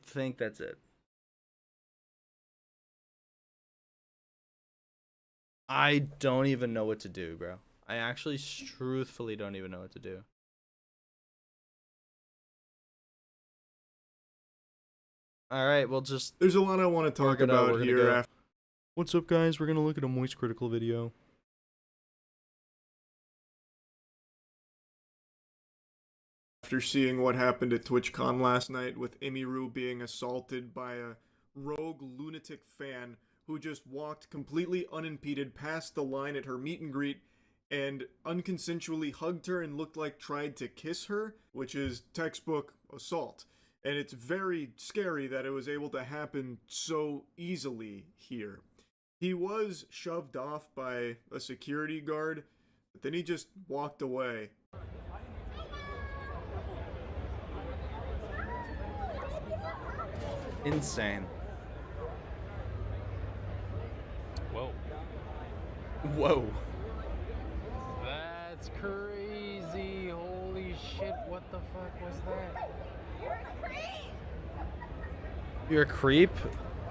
[SPEAKER 3] think that's it. I don't even know what to do, bro. I actually truthfully don't even know what to do. All right, well, just
[SPEAKER 6] there's a lot I want to talk about here.
[SPEAKER 3] What's up, guys? We're gonna look at a Moist Critical video.
[SPEAKER 6] After seeing what happened at TwitchCon last night with Emiru being assaulted by a rogue lunatic fan who just walked completely unimpeded past the line at her meet and greet and unconsensually hugged her and looked like tried to kiss her, which is textbook assault. And it's very scary that it was able to happen so easily here. He was shoved off by a security guard, but then he just walked away.
[SPEAKER 3] Insane.
[SPEAKER 7] Whoa.
[SPEAKER 3] Whoa.
[SPEAKER 7] That's crazy. Holy shit, what the fuck was that?
[SPEAKER 3] You're a creep?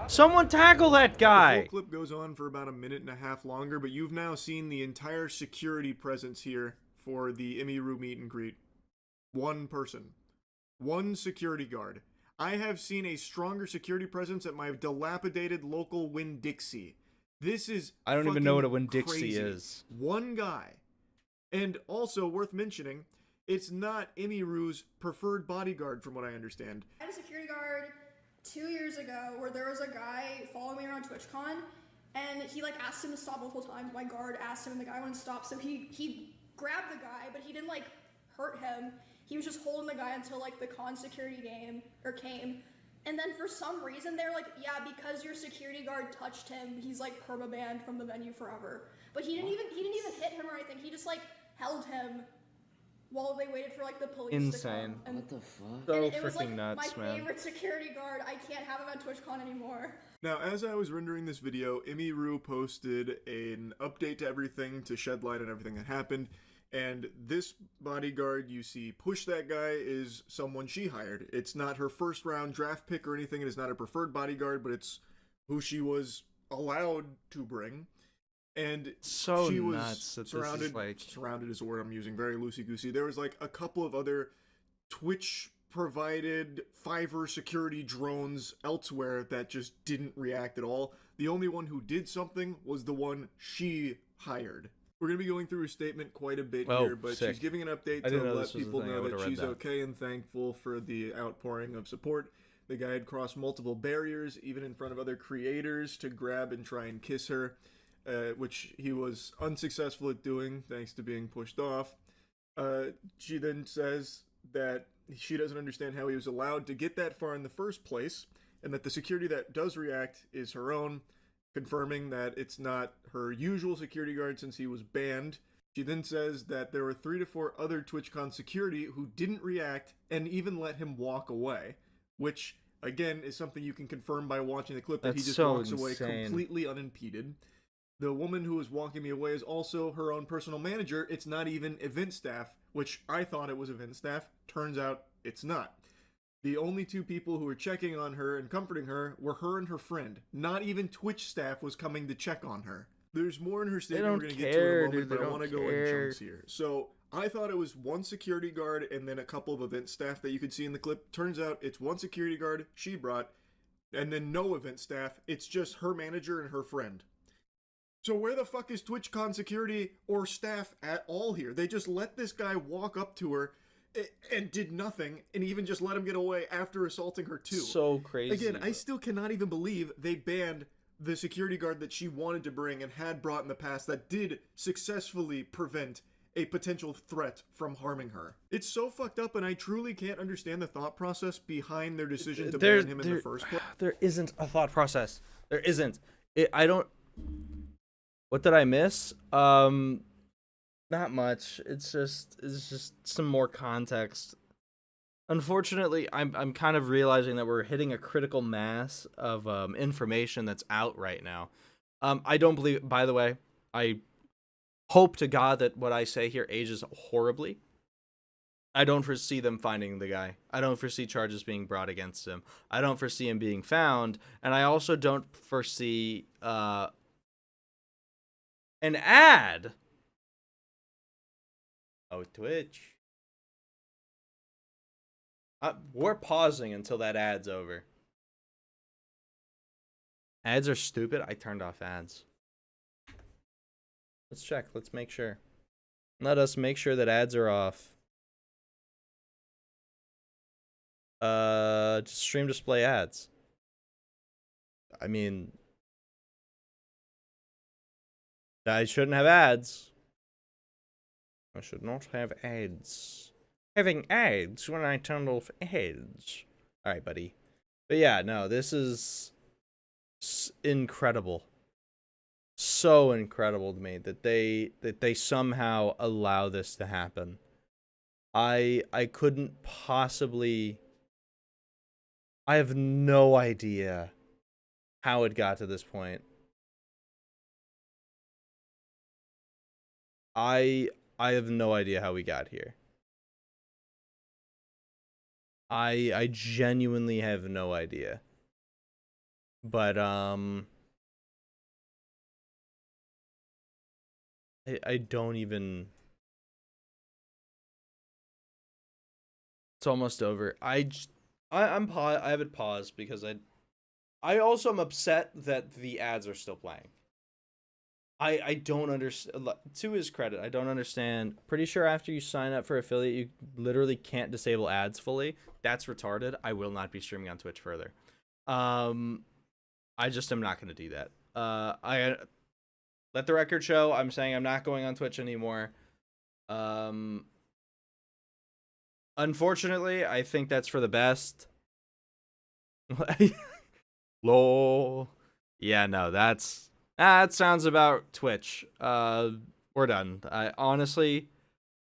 [SPEAKER 3] Someone tackle that guy!
[SPEAKER 6] The full clip goes on for about a minute and a half longer, but you've now seen the entire security presence here for the Emiru meet and greet. One person. One security guard. I have seen a stronger security presence at my dilapidated local Winn-Dixie. This is
[SPEAKER 3] I don't even know what a Winn-Dixie is.
[SPEAKER 6] One guy. And also worth mentioning, it's not Emiru's preferred bodyguard from what I understand.
[SPEAKER 2] I had a security guard 2 years ago where there was a guy following me around TwitchCon and he like asked him to stop multiple times. My guard asked him and the guy wouldn't stop, so he grabbed the guy, but he didn't like hurt him. He was just holding the guy until like the con security came. And then for some reason they're like, yeah, because your security guard touched him, he's like permabanned from the venue forever. But he didn't even hit him or anything. He just like held him while they waited for like the police to come. And
[SPEAKER 8] what the fuck?
[SPEAKER 3] So
[SPEAKER 2] it was like
[SPEAKER 3] nuts,
[SPEAKER 2] my
[SPEAKER 3] man.
[SPEAKER 2] favorite security guard. I can't have him at TwitchCon anymore.
[SPEAKER 6] Now, as I was rendering this video, Emiru posted an update to everything to shed light on everything that happened. And this bodyguard you see push that guy is someone she hired. It's not her first round draft pick or anything. It is not her preferred bodyguard, but it's who she was allowed to bring. and
[SPEAKER 3] So
[SPEAKER 6] she
[SPEAKER 3] nuts
[SPEAKER 6] was
[SPEAKER 3] that this is
[SPEAKER 6] surrounded is the word I'm using, very loosey goosey. There was like a couple of other Twitch provided Fiverr security drones elsewhere that just didn't react at all. The only one who did something was the one she hired. We're going to be going through her statement quite a bit here, but
[SPEAKER 3] sick.
[SPEAKER 6] she's giving an update
[SPEAKER 3] I
[SPEAKER 6] to
[SPEAKER 3] didn't know
[SPEAKER 6] let
[SPEAKER 3] this was a
[SPEAKER 6] people
[SPEAKER 3] thing. I
[SPEAKER 6] know
[SPEAKER 3] would've
[SPEAKER 6] that
[SPEAKER 3] read
[SPEAKER 6] she's
[SPEAKER 3] that.
[SPEAKER 6] okay and thankful for the outpouring of support. The guy had crossed multiple barriers, even in front of other creators, to grab and try and kiss her, which he was unsuccessful at doing, thanks to being pushed off. She then says that she doesn't understand how he was allowed to get that far in the first place, and that the security that does react is her own, confirming that it's not her usual security guard since he was banned. She then says that there were 3 to 4 other TwitchCon security who didn't react and even let him walk away, which, again, is something you can confirm by watching the clip, that he just walks away completely unimpeded. The woman who was walking me away is also her own personal manager. It's not even event staff, which I thought it was event staff. Turns out it's not. The only 2 people who were checking on her and comforting her were her and her friend. Not even Twitch staff was coming to check on her. There's more in her statement we're going to get to in a moment, but I want to go in chunks here. So, I thought it was 1 security guard and then a couple of event staff that you could see in the clip. Turns out it's 1 security guard she brought, and then no event staff. It's just her manager and her friend. So where the fuck is TwitchCon security or staff at all here? They just let this guy walk up to her and did nothing, and even just let him get away after assaulting her too.
[SPEAKER 3] So crazy.
[SPEAKER 6] Again, I still cannot even believe they banned the security guard that she wanted to bring and had brought in the past that did successfully prevent a potential threat from harming her. It's so fucked up, and I truly can't understand the thought process behind their decision to ban him in the first place.
[SPEAKER 3] There isn't a thought process. There isn't. I don't... What did I miss? Not much. It's just some more context. Unfortunately, I'm kind of realizing that we're hitting a critical mass of information that's out right now. I don't believe, by the way, I hope to God that what I say here ages horribly. I don't foresee them finding the guy. I don't foresee charges being brought against him. I don't foresee him being found, and I also don't foresee an ad. Oh, Twitch. We're pausing until that ad's over. Ads are stupid. I turned off ads. Let's check. Let's make sure. Let us make sure that ads are off. Just stream display ads. I mean, I shouldn't have ads. I should not have ads. Having ads when I turned off ads. Alright, buddy. But yeah, no, this is incredible. So incredible to me that they somehow allow this to happen. I couldn't possibly... I have no idea how it got to this point. I have no idea how we got here. I genuinely have no idea. But I don't even... It's almost over. I have it paused because I also am upset that the ads are still playing. I don't understand. To his credit, I don't understand. Pretty sure after you sign up for affiliate, you literally can't disable ads fully. That's retarded. I will not be streaming on Twitch further. I just am not going to do that. I let the record show. I'm saying I'm not going on Twitch anymore. Unfortunately, I think that's for the best. Lol. Yeah, no, that sounds about Twitch. We're done.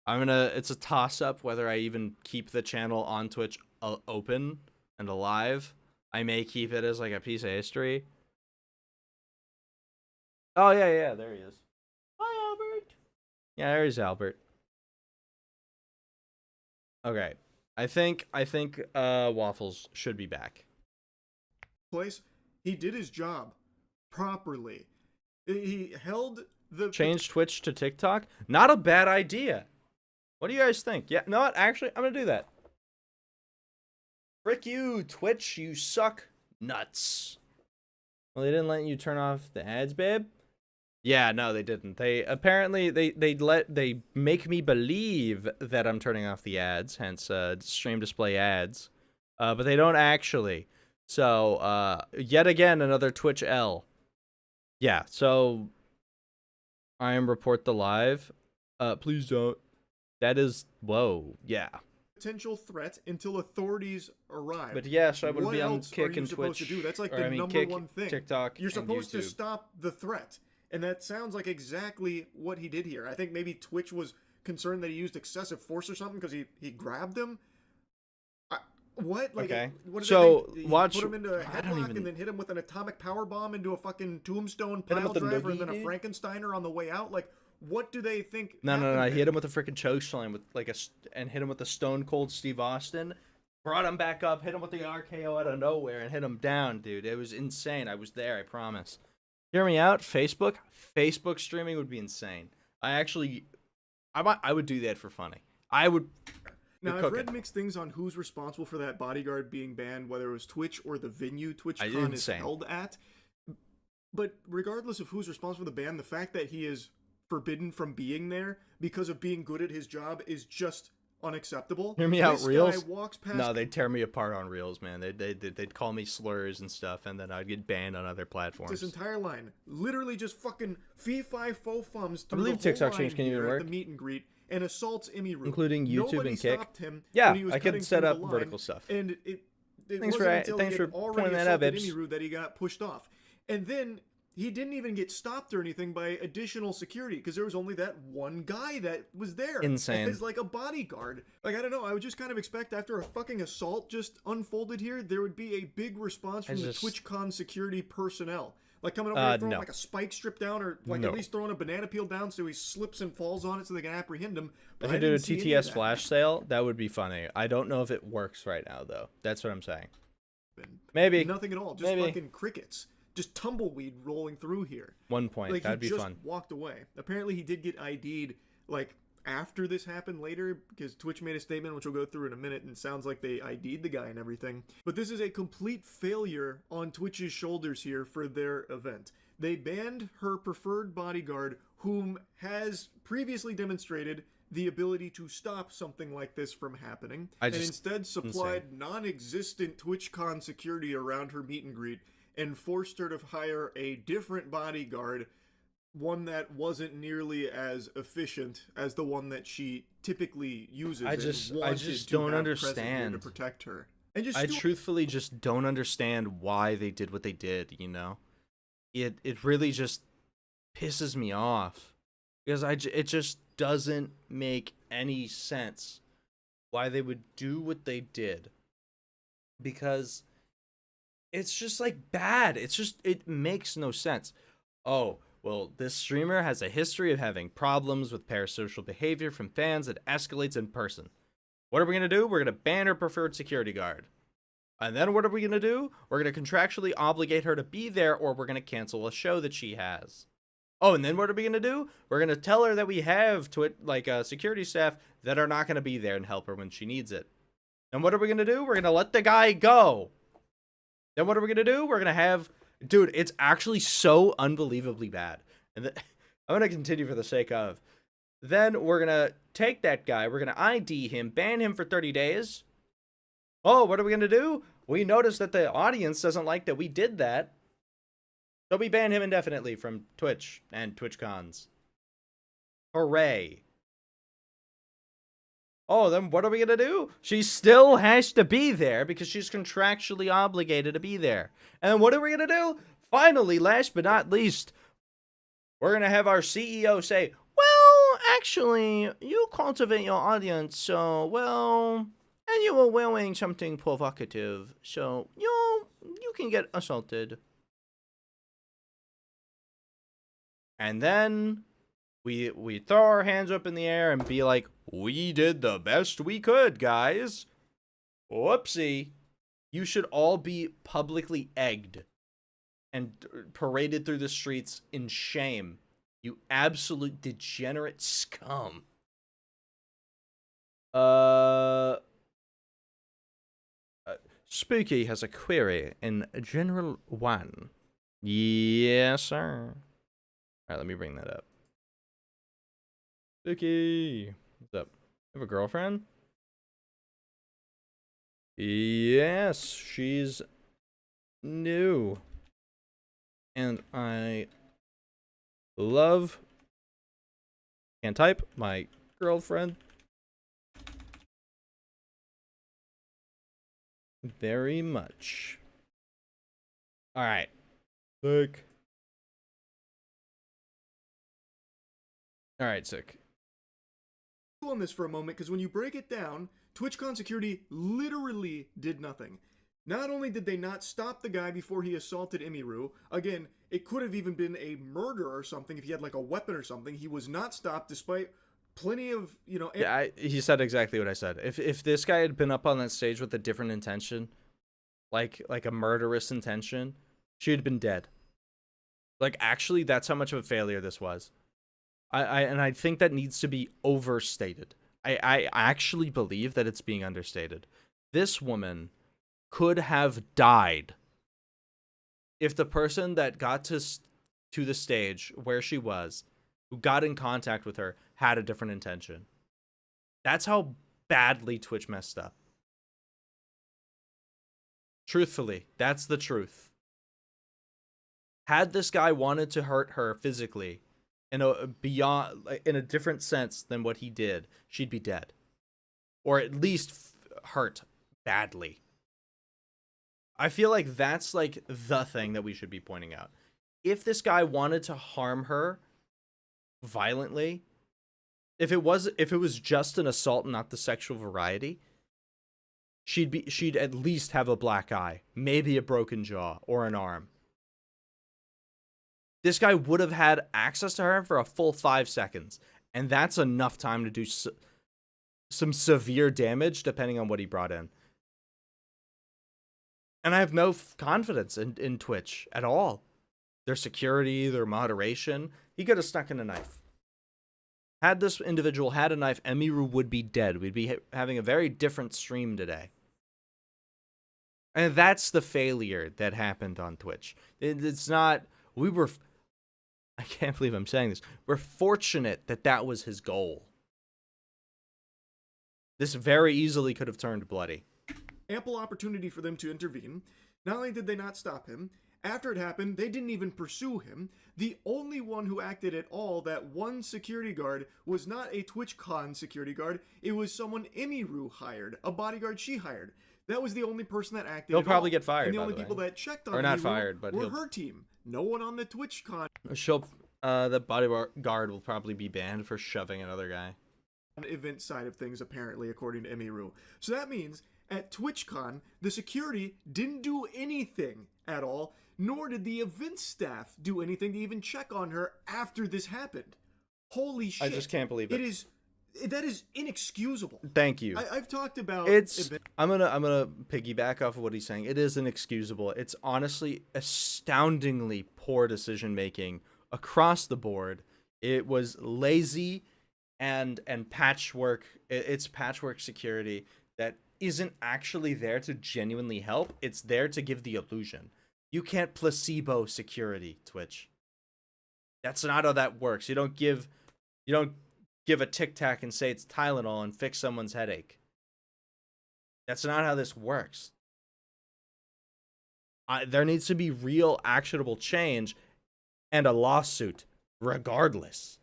[SPEAKER 3] It's a toss up whether I even keep the channel on Twitch open and alive. I may keep it as like a piece of history. Oh yeah, there he is. Hi, Albert. Yeah, there's Albert. Okay. I think Waffles should be back.
[SPEAKER 6] He did his job properly. He held the
[SPEAKER 3] Change Twitch to TikTok? Not a bad idea. What do you guys think? Yeah, no, actually, I'm gonna do that. Frick you, Twitch, you suck nuts. Well, they didn't let you turn off the ads, babe? Yeah, no, they didn't. They apparently they make me believe that I'm turning off the ads, hence stream display ads. But they don't actually. So, yet again another Twitch L. Yeah, so I am report the live. Please don't. That is whoa, yeah.
[SPEAKER 6] potential threat until authorities arrive.
[SPEAKER 3] But yeah, so I would
[SPEAKER 6] what
[SPEAKER 3] be on
[SPEAKER 6] else
[SPEAKER 3] Kick
[SPEAKER 6] are you
[SPEAKER 3] and
[SPEAKER 6] supposed
[SPEAKER 3] Twitch.
[SPEAKER 6] to do? That's like
[SPEAKER 3] or,
[SPEAKER 6] the
[SPEAKER 3] I mean,
[SPEAKER 6] number
[SPEAKER 3] Kick,
[SPEAKER 6] one thing.
[SPEAKER 3] TikTok.
[SPEAKER 6] You're
[SPEAKER 3] and
[SPEAKER 6] supposed to
[SPEAKER 3] YouTube.
[SPEAKER 6] stop the threat, and that sounds like exactly what he did here. I think maybe Twitch was concerned that he used excessive force or something because he grabbed him. What? Like,
[SPEAKER 3] Okay.
[SPEAKER 6] what does
[SPEAKER 3] So,
[SPEAKER 6] it think?
[SPEAKER 3] watch-
[SPEAKER 6] Put him into a
[SPEAKER 3] I don't
[SPEAKER 6] headlock
[SPEAKER 3] even-
[SPEAKER 6] and then hit him with an atomic power bomb into a fucking tombstone
[SPEAKER 3] Hit him
[SPEAKER 6] pile
[SPEAKER 3] with a
[SPEAKER 6] driver and
[SPEAKER 3] noogie,
[SPEAKER 6] then a
[SPEAKER 3] dude?
[SPEAKER 6] Frankensteiner on the way out. Like, what do they think?
[SPEAKER 3] No.
[SPEAKER 6] happened
[SPEAKER 3] He
[SPEAKER 6] there?
[SPEAKER 3] hit him with a freaking choke slam with like and hit him with the Stone Cold Steve Austin. Brought him back up, hit him with the RKO out of nowhere, and hit him down, dude. It was insane. I was there, I promise. Hear me out. Facebook streaming would be insane. I would do that for funny. I would.
[SPEAKER 6] Now,
[SPEAKER 3] You're
[SPEAKER 6] I've read
[SPEAKER 3] cooking.
[SPEAKER 6] mixed things on who's responsible for that bodyguard being banned, whether it was Twitch or the venue
[SPEAKER 3] I
[SPEAKER 6] TwitchCon
[SPEAKER 3] didn't
[SPEAKER 6] is
[SPEAKER 3] say.
[SPEAKER 6] held at. But regardless of who's responsible for the ban, the fact that he is forbidden from being there because of being good at his job is just unacceptable.
[SPEAKER 3] Hear me out,
[SPEAKER 6] This
[SPEAKER 3] Reels?
[SPEAKER 6] guy walks past.
[SPEAKER 3] No, they'd tear me apart on Reels, man. They'd call me slurs and stuff, and then I'd get banned on other platforms.
[SPEAKER 6] This entire line, literally just fucking fee-fi faux-fums through
[SPEAKER 3] believe
[SPEAKER 6] the whole
[SPEAKER 3] TikTok
[SPEAKER 6] line
[SPEAKER 3] streams can even
[SPEAKER 6] here at
[SPEAKER 3] work.
[SPEAKER 6] the meet and greet and assaults Emiru.
[SPEAKER 3] Including YouTube
[SPEAKER 6] Nobody
[SPEAKER 3] and Kick.
[SPEAKER 6] stopped him
[SPEAKER 3] Yeah,
[SPEAKER 6] when he was
[SPEAKER 3] I could
[SPEAKER 6] cutting
[SPEAKER 3] set
[SPEAKER 6] through
[SPEAKER 3] up
[SPEAKER 6] the line,
[SPEAKER 3] vertical stuff.
[SPEAKER 6] And it
[SPEAKER 3] Thanks
[SPEAKER 6] wasn't until
[SPEAKER 3] thanks
[SPEAKER 6] he had
[SPEAKER 3] for
[SPEAKER 6] already
[SPEAKER 3] pointing that out,
[SPEAKER 6] assaulted
[SPEAKER 3] Bibs.
[SPEAKER 6] Emiru that he got pushed off. And then he didn't even get stopped or anything by additional security because there was only that one guy that was there.
[SPEAKER 3] Insane.
[SPEAKER 6] As like a bodyguard. Like, I don't know. I would just kind of expect after a fucking assault just unfolded here, there would be a big response from the TwitchCon security personnel. Like coming over and throwing
[SPEAKER 3] no.
[SPEAKER 6] like a spike strip down or like
[SPEAKER 3] No.
[SPEAKER 6] at least throwing a banana peel down so he slips and falls on it so they can apprehend him. But
[SPEAKER 3] If
[SPEAKER 6] I
[SPEAKER 3] I did a
[SPEAKER 6] didn't see any of
[SPEAKER 3] TTS
[SPEAKER 6] that
[SPEAKER 3] flash sale, that would be funny. I don't know if it works right now, though. That's what I'm saying.
[SPEAKER 6] happen.
[SPEAKER 3] Maybe.
[SPEAKER 6] Nothing at all. Just
[SPEAKER 3] Maybe.
[SPEAKER 6] fucking crickets. Just tumbleweed rolling through here.
[SPEAKER 3] 1 point.
[SPEAKER 6] Like,
[SPEAKER 3] That'd
[SPEAKER 6] he
[SPEAKER 3] be
[SPEAKER 6] just
[SPEAKER 3] fun.
[SPEAKER 6] walked away. Apparently, he did get ID'd, like, after this happened later, because Twitch made a statement, which we'll go through in a minute, and it sounds like they ID'd the guy and everything. But this is a complete failure on Twitch's shoulders here for their event. They banned her preferred bodyguard, whom has previously demonstrated the ability to stop something like this from happening, and instead supplied non-existent TwitchCon security around her meet and greet, and forced her to hire a different bodyguard, one that wasn't nearly as efficient as the one that she typically uses.
[SPEAKER 3] I just don't understand
[SPEAKER 6] to protect her. And just
[SPEAKER 3] I truthfully just don't understand why they did what they did. You know, it really just pisses me off because it just doesn't make any sense why they would do what they did, because it's just like bad. It makes no sense. Oh, well, this streamer has a history of having problems with parasocial behavior from fans that escalates in person. What are we going to do? We're going to ban her preferred security guard. And then what are we going to do? We're going to contractually obligate her to be there, or we're going to cancel a show that she has. Oh, and then what are we going to do? We're going to tell her that we have security staff that are not going to be there and help her when she needs it. And what are we going to do? We're going to let the guy go. Then what are we going to do? We're going to have... Dude, it's actually so unbelievably bad. And I'm going to continue for the sake of... Then we're going to take that guy. We're going to ID him, ban him for 30 days. Oh, what are we going to do? We noticed that the audience doesn't like that we did that. So we ban him indefinitely from Twitch and TwitchCons. Hooray. Oh, then what are we going to do? She still has to be there because she's contractually obligated to be there. And then what are we going to do? Finally, last but not least, we're going to have our CEO say, well, actually, you cultivate your audience, so, well, and you were wearing something provocative, so you can get assaulted. And then we throw our hands up in the air and be like, we did the best we could, guys. Whoopsie. You should all be publicly egged and paraded through the streets in shame. You absolute degenerate scum. Spooky has a query in General 1. Yes, sir. Alright, let me bring that up. Spooky. What's up? You have a girlfriend? Yes, she's new. And I love, can't type, my girlfriend very much. Alright. Sick. Alright, sick.
[SPEAKER 6] On this for a moment, because when you break it down, TwitchCon security literally did nothing. Not only did they not stop the guy before he assaulted Emiru, again, it could have even been a murder or something if he had like a weapon or something. He was not stopped despite plenty of, you know...
[SPEAKER 3] Yeah, he said exactly what I said. If this guy had been up on that stage with a different intention, like a murderous intention, she'd been dead. Like, actually, that's how much of a failure this was. I think that needs to be overstated. I actually believe that it's being understated. This woman could have died if the person that got to the stage where she was, who got in contact with her, had a different intention. That's how badly Twitch messed up. Truthfully, that's the truth. Had this guy wanted to hurt her physically, in a different sense than what he did, she'd be dead, or at least hurt badly. I feel like that's like the thing that we should be pointing out. If this guy wanted to harm her violently, if it was just an assault and not the sexual variety, she'd at least have a black eye, maybe a broken jaw or an arm. This guy would have had access to her for a full 5 seconds, and that's enough time to do some severe damage, depending on what he brought in. And I have no confidence in Twitch at all. Their security, their moderation. He could have snuck in a knife. Had this individual had a knife, Emiru would be dead. We'd be having a very different stream today. And that's the failure that happened on Twitch. It's not... I can't believe I'm saying this. We're fortunate that that was his goal. This very easily could have turned bloody.
[SPEAKER 6] Ample opportunity for them to intervene. Not only did they not stop him, after it happened, they didn't even pursue him. The only one who acted at all, that one security guard, was not a TwitchCon security guard. It was someone Emiru hired, a bodyguard she hired. That was the only person that acted.
[SPEAKER 3] He'll probably get fired.
[SPEAKER 6] And the only people that checked on
[SPEAKER 3] not
[SPEAKER 6] Emiru
[SPEAKER 3] fired, but
[SPEAKER 6] were her team. No one on the TwitchCon
[SPEAKER 3] the bodyguard will probably be banned for shoving another guy.
[SPEAKER 6] Event side of things, apparently, according to Emiru. So that means at TwitchCon, the security didn't do anything at all, nor did the event staff do anything to even check on her after this happened. Holy shit.
[SPEAKER 3] I just can't believe it.
[SPEAKER 6] That is inexcusable.
[SPEAKER 3] Thank you.
[SPEAKER 6] I've talked about
[SPEAKER 3] I'm gonna piggyback off of what he's saying. It is inexcusable. It's honestly astoundingly poor decision making across the board. It was lazy and patchwork. It's patchwork security that isn't actually there to genuinely help. It's there to give the illusion. You can't placebo security, Twitch. That's not how that works. You don't give a Tic Tac and say it's Tylenol and fix someone's headache. That's not how this works. There needs to be real actionable change and a lawsuit regardless.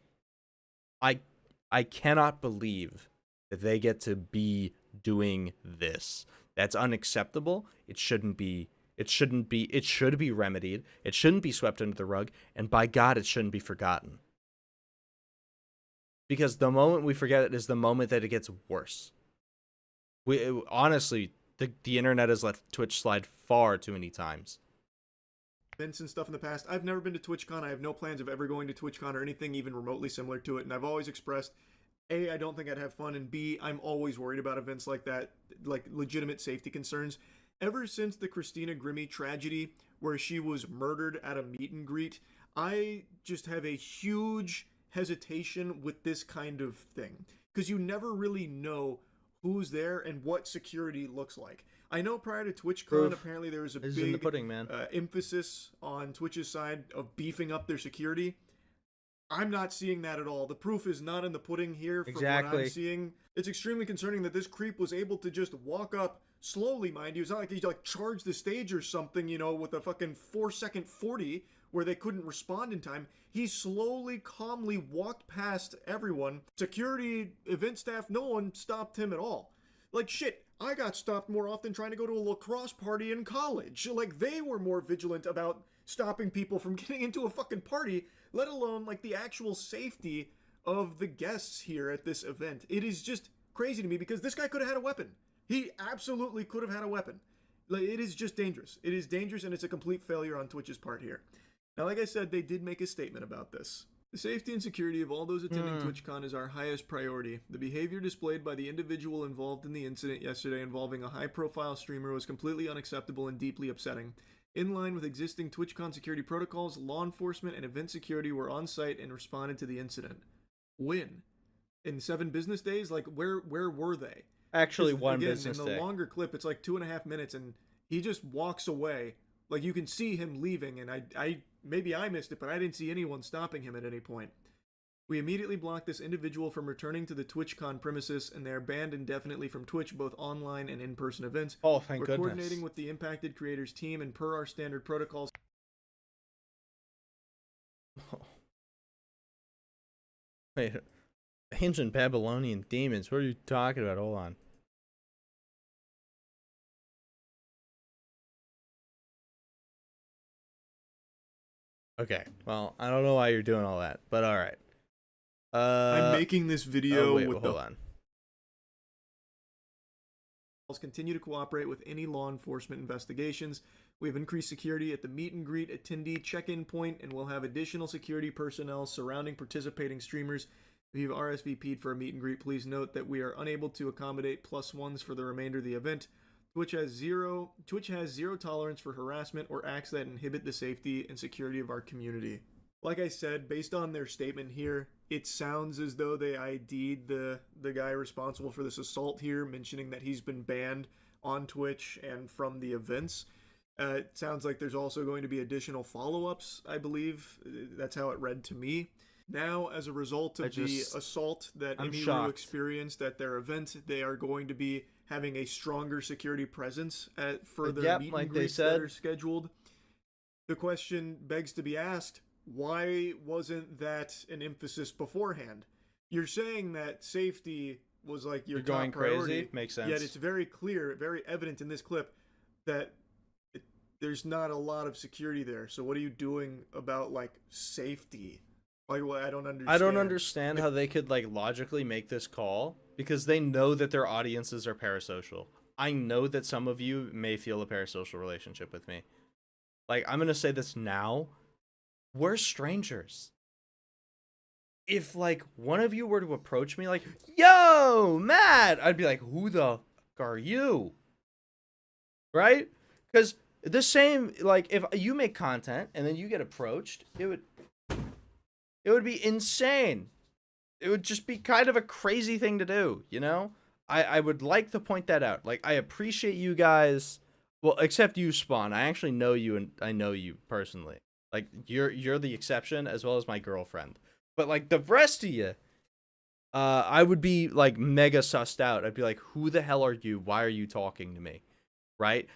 [SPEAKER 3] I cannot believe that they get to be doing this. That's unacceptable. It should be remedied. It shouldn't be swept under the rug, and by God, it shouldn't be forgotten. Because the moment we forget it is the moment that it gets worse. Honestly, the internet has let Twitch slide far too many times.
[SPEAKER 6] Events and stuff in the past. I've never been to TwitchCon. I have no plans of ever going to TwitchCon or anything even remotely similar to it. And I've always expressed, A, I don't think I'd have fun, and B, I'm always worried about events like that, like legitimate safety concerns. ever since the Christina Grimmie tragedy, where she was murdered at a meet and greet, I just have a huge hesitation with this kind of thing. Because you never really know who's there and what security looks like. I know prior to TwitchCon, apparently there was a big emphasis on Twitch's side of beefing up their security. I'm not seeing that at all. The proof is not in the pudding here from what I'm seeing. It's extremely concerning that this creep was able to just walk up slowly, mind you. It's not like he like charged the stage or something, you know, with a fucking 4-second 40 where they couldn't respond in time. He slowly, calmly walked past everyone. Security, event staff, no one stopped him at all. Like, shit, I got stopped more often trying to go to a lacrosse party in college. Like, they were more vigilant about stopping people from getting into a fucking party, let alone, like, the actual safety of the guests here at this event. It is just crazy to me because this guy could have had a weapon. He absolutely could have had a weapon. Like, it is just dangerous. It is dangerous, and it's a complete failure on Twitch's part here. Now, like I said, they did make a statement about this. The safety and security of all those attending TwitchCon is our highest priority. The behavior displayed by the individual involved in the incident yesterday involving a high-profile streamer was completely unacceptable and deeply upsetting. In line with existing TwitchCon security protocols, law enforcement and event security were on site and responded to the incident. When? In 7 business days? Like, where were they?
[SPEAKER 3] Actually, one business day.
[SPEAKER 6] In the longer clip, it's like 2.5 minutes, and he just walks away. Like, you can see him leaving, and I maybe I missed it, but I didn't see anyone stopping him at any point. We immediately blocked this individual from returning to the TwitchCon premises, and they are banned indefinitely from Twitch, both online and in-person events.
[SPEAKER 3] Oh, thank goodness.
[SPEAKER 6] We're coordinating with the impacted creators team, and per our standard protocols.
[SPEAKER 3] Wait, ancient Babylonian demons? What are you talking about? Hold on. Okay, well, I don't know why you're doing all that, but all right.
[SPEAKER 6] I'm making this video with
[SPEAKER 3] hold on.
[SPEAKER 6] Continue to cooperate with any law enforcement investigations. We have increased security at the meet and greet attendee check-in point, and we'll have additional security personnel surrounding participating streamers. If you've RSVP'd for a meet and greet, please note that we are unable to accommodate +1s for the remainder of the event. Twitch has zero tolerance for harassment or acts that inhibit the safety and security of our community. Like I said, based on their statement here, it sounds as though they ID'd the guy responsible for this assault here, mentioning that he's been banned on Twitch and from the events. It sounds like there's also going to be additional follow-ups, I believe. That's how it read to me. Now, as a result of the assault that Emiru experienced at their event, they are going to be having a stronger security presence at further meet and greets that are scheduled. The question begs to be asked, why wasn't that an emphasis beforehand? You're saying that safety was like your top priority.
[SPEAKER 3] Crazy. Makes sense.
[SPEAKER 6] Yet it's very clear, very evident in this clip that there's not a lot of security there. So what are you doing about like safety? Like, well, I don't understand.
[SPEAKER 3] I don't understand how they could like logically make this call because they know that their audiences are parasocial. I know that some of you may feel a parasocial relationship with me. Like, I'm going to say this now. We're strangers. If like one of you were to approach me like, yo, Matt, I'd be like, who the fuck are you? Right? Because the same, like, if you make content and then you get approached, it would be insane. It would just be kind of a crazy thing to do, you know? I would like to point that out. Like, I appreciate you guys. Well, except you, Spawn. I actually know you, and I know you personally. Like, you're the exception, as well as my girlfriend. But, like, the rest of you, I would be, like, mega sussed out. I'd be like, who the hell are you? Why are you talking to me? Right?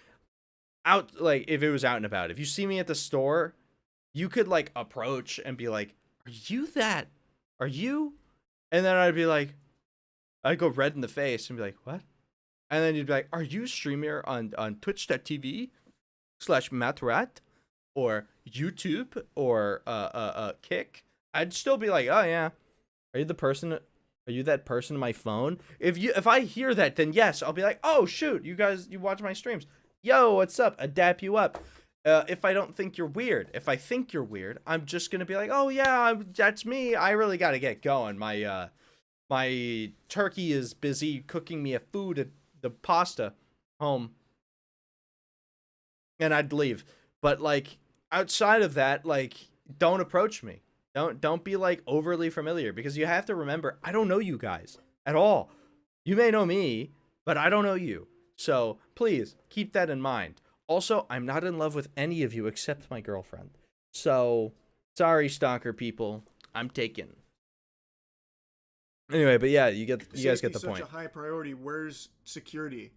[SPEAKER 3] Like, if it was out and about. If you see me at the store, you could, like, approach and be like, are you that? Are you? And then I'd be like, I'd go red in the face and be like, what? And then you'd be like, are you a streamer on twitch.tv/Mattrat or YouTube or Kick? I'd still be like, oh yeah. Are you the person? Are you that person on my phone? If I hear that, then yes, I'll be like, oh shoot, you watch my streams. Yo, what's up? I'd dap you up. If I don't think you're weird. If I think you're weird, I'm just gonna be like, oh yeah, that's me. I really gotta get going. My turkey is busy cooking me a food at the pasta home. and I'd leave. But like outside of that, like don't approach me. Don't be like overly familiar, because you have to remember I don't know you guys at all. You may know me, but I don't know you. So please keep that in mind. Also, I'm not in love with any of you except my girlfriend. So sorry, stalker people. I'm taken. Anyway, but yeah, you guys get the point.
[SPEAKER 6] Such a high priority. Where's security?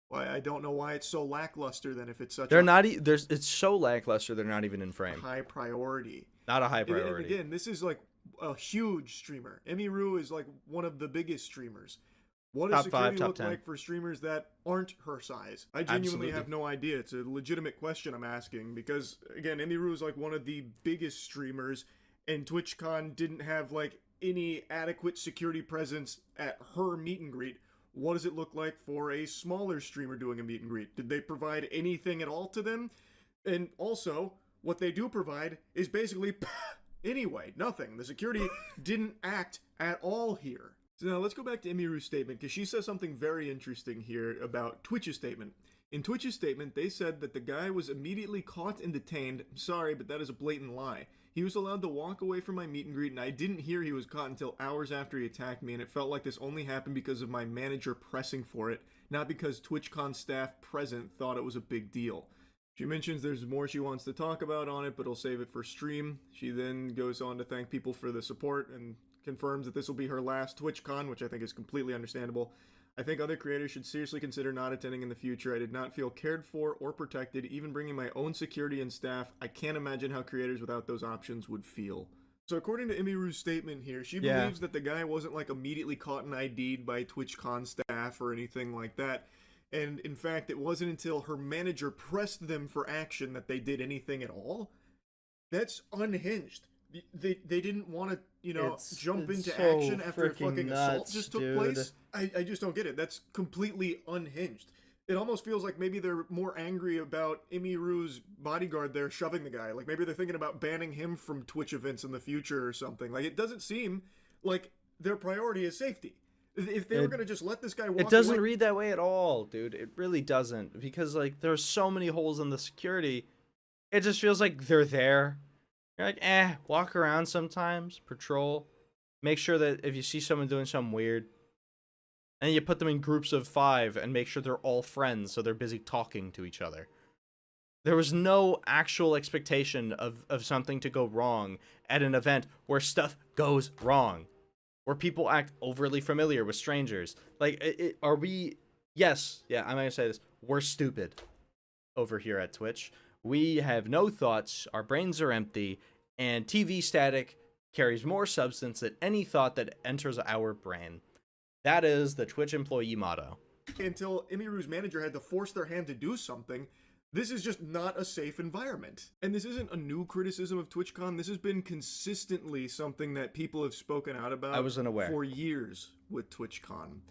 [SPEAKER 6] Why, I don't know why it's so lackluster then if it's such
[SPEAKER 3] it's so lackluster they're not even in frame.
[SPEAKER 6] high priority.
[SPEAKER 3] Not a high priority.
[SPEAKER 6] And again, this is like a huge streamer. Emiru is like one of the biggest streamers. What does security look like for streamers that aren't her size? I genuinely have no idea. It's a legitimate question I'm asking, because again, Emiru is like one of the biggest streamers, and TwitchCon didn't have like any adequate security presence at her meet and greet. What does it look like for a smaller streamer doing a meet and greet? Did they provide anything at all to them? And also, what they do provide is basically anyway, nothing. The security didn't act at all here. So now let's go back to Emiru's statement, because she says something very interesting here about Twitch's statement. In Twitch's statement, they said that the guy was immediately caught and detained. Sorry, but that is a blatant lie. He was allowed to walk away from my meet and greet, and I didn't hear he was caught until hours after he attacked me, and it felt like this only happened because of my manager pressing for it, not because TwitchCon staff present thought it was a big deal. She mentions there's more she wants to talk about on it, but will save it for stream. She then goes on to thank people for the support and confirms that this will be her last TwitchCon, which I think is completely understandable. I think other creators should seriously consider not attending in the future. I did not feel cared for or protected, even bringing my own security and staff. I can't imagine how creators without those options would feel. So according to Emiru's statement here, she believes that the guy wasn't like immediately caught and ID'd by TwitchCon staff or anything like that. And in fact, it wasn't until her manager pressed them for action that they did anything at all. That's unhinged. They didn't want to, jump into action after a fucking assault just took place. I just don't get it. That's completely unhinged. It almost feels like maybe they're more angry about Emiru's bodyguard there shoving the guy. Like maybe they're thinking about banning him from Twitch events in the future or something. Like it doesn't seem like their priority is safety. If they were going to just let this guy walk
[SPEAKER 3] It doesn't read that way at all, dude. It really doesn't. Because, like, there's so many holes in the security. It just feels like they're there. You're like, walk around sometimes, patrol. Make sure that if you see someone doing something weird, and you put them in groups of 5 and make sure they're all friends so they're busy talking to each other. There was no actual expectation of something to go wrong at an event where stuff goes wrong. Where people act overly familiar with strangers. Like, are we... Yes, yeah, I'm gonna say this. We're stupid over here at Twitch. We have no thoughts, our brains are empty, and TV static carries more substance than any thought that enters our brain. That is the Twitch employee motto.
[SPEAKER 6] Until Emiru's manager had to force their hand to do something, this is just not a safe environment. And this isn't a new criticism of TwitchCon. This has been consistently something that people have spoken out about for years with TwitchCon.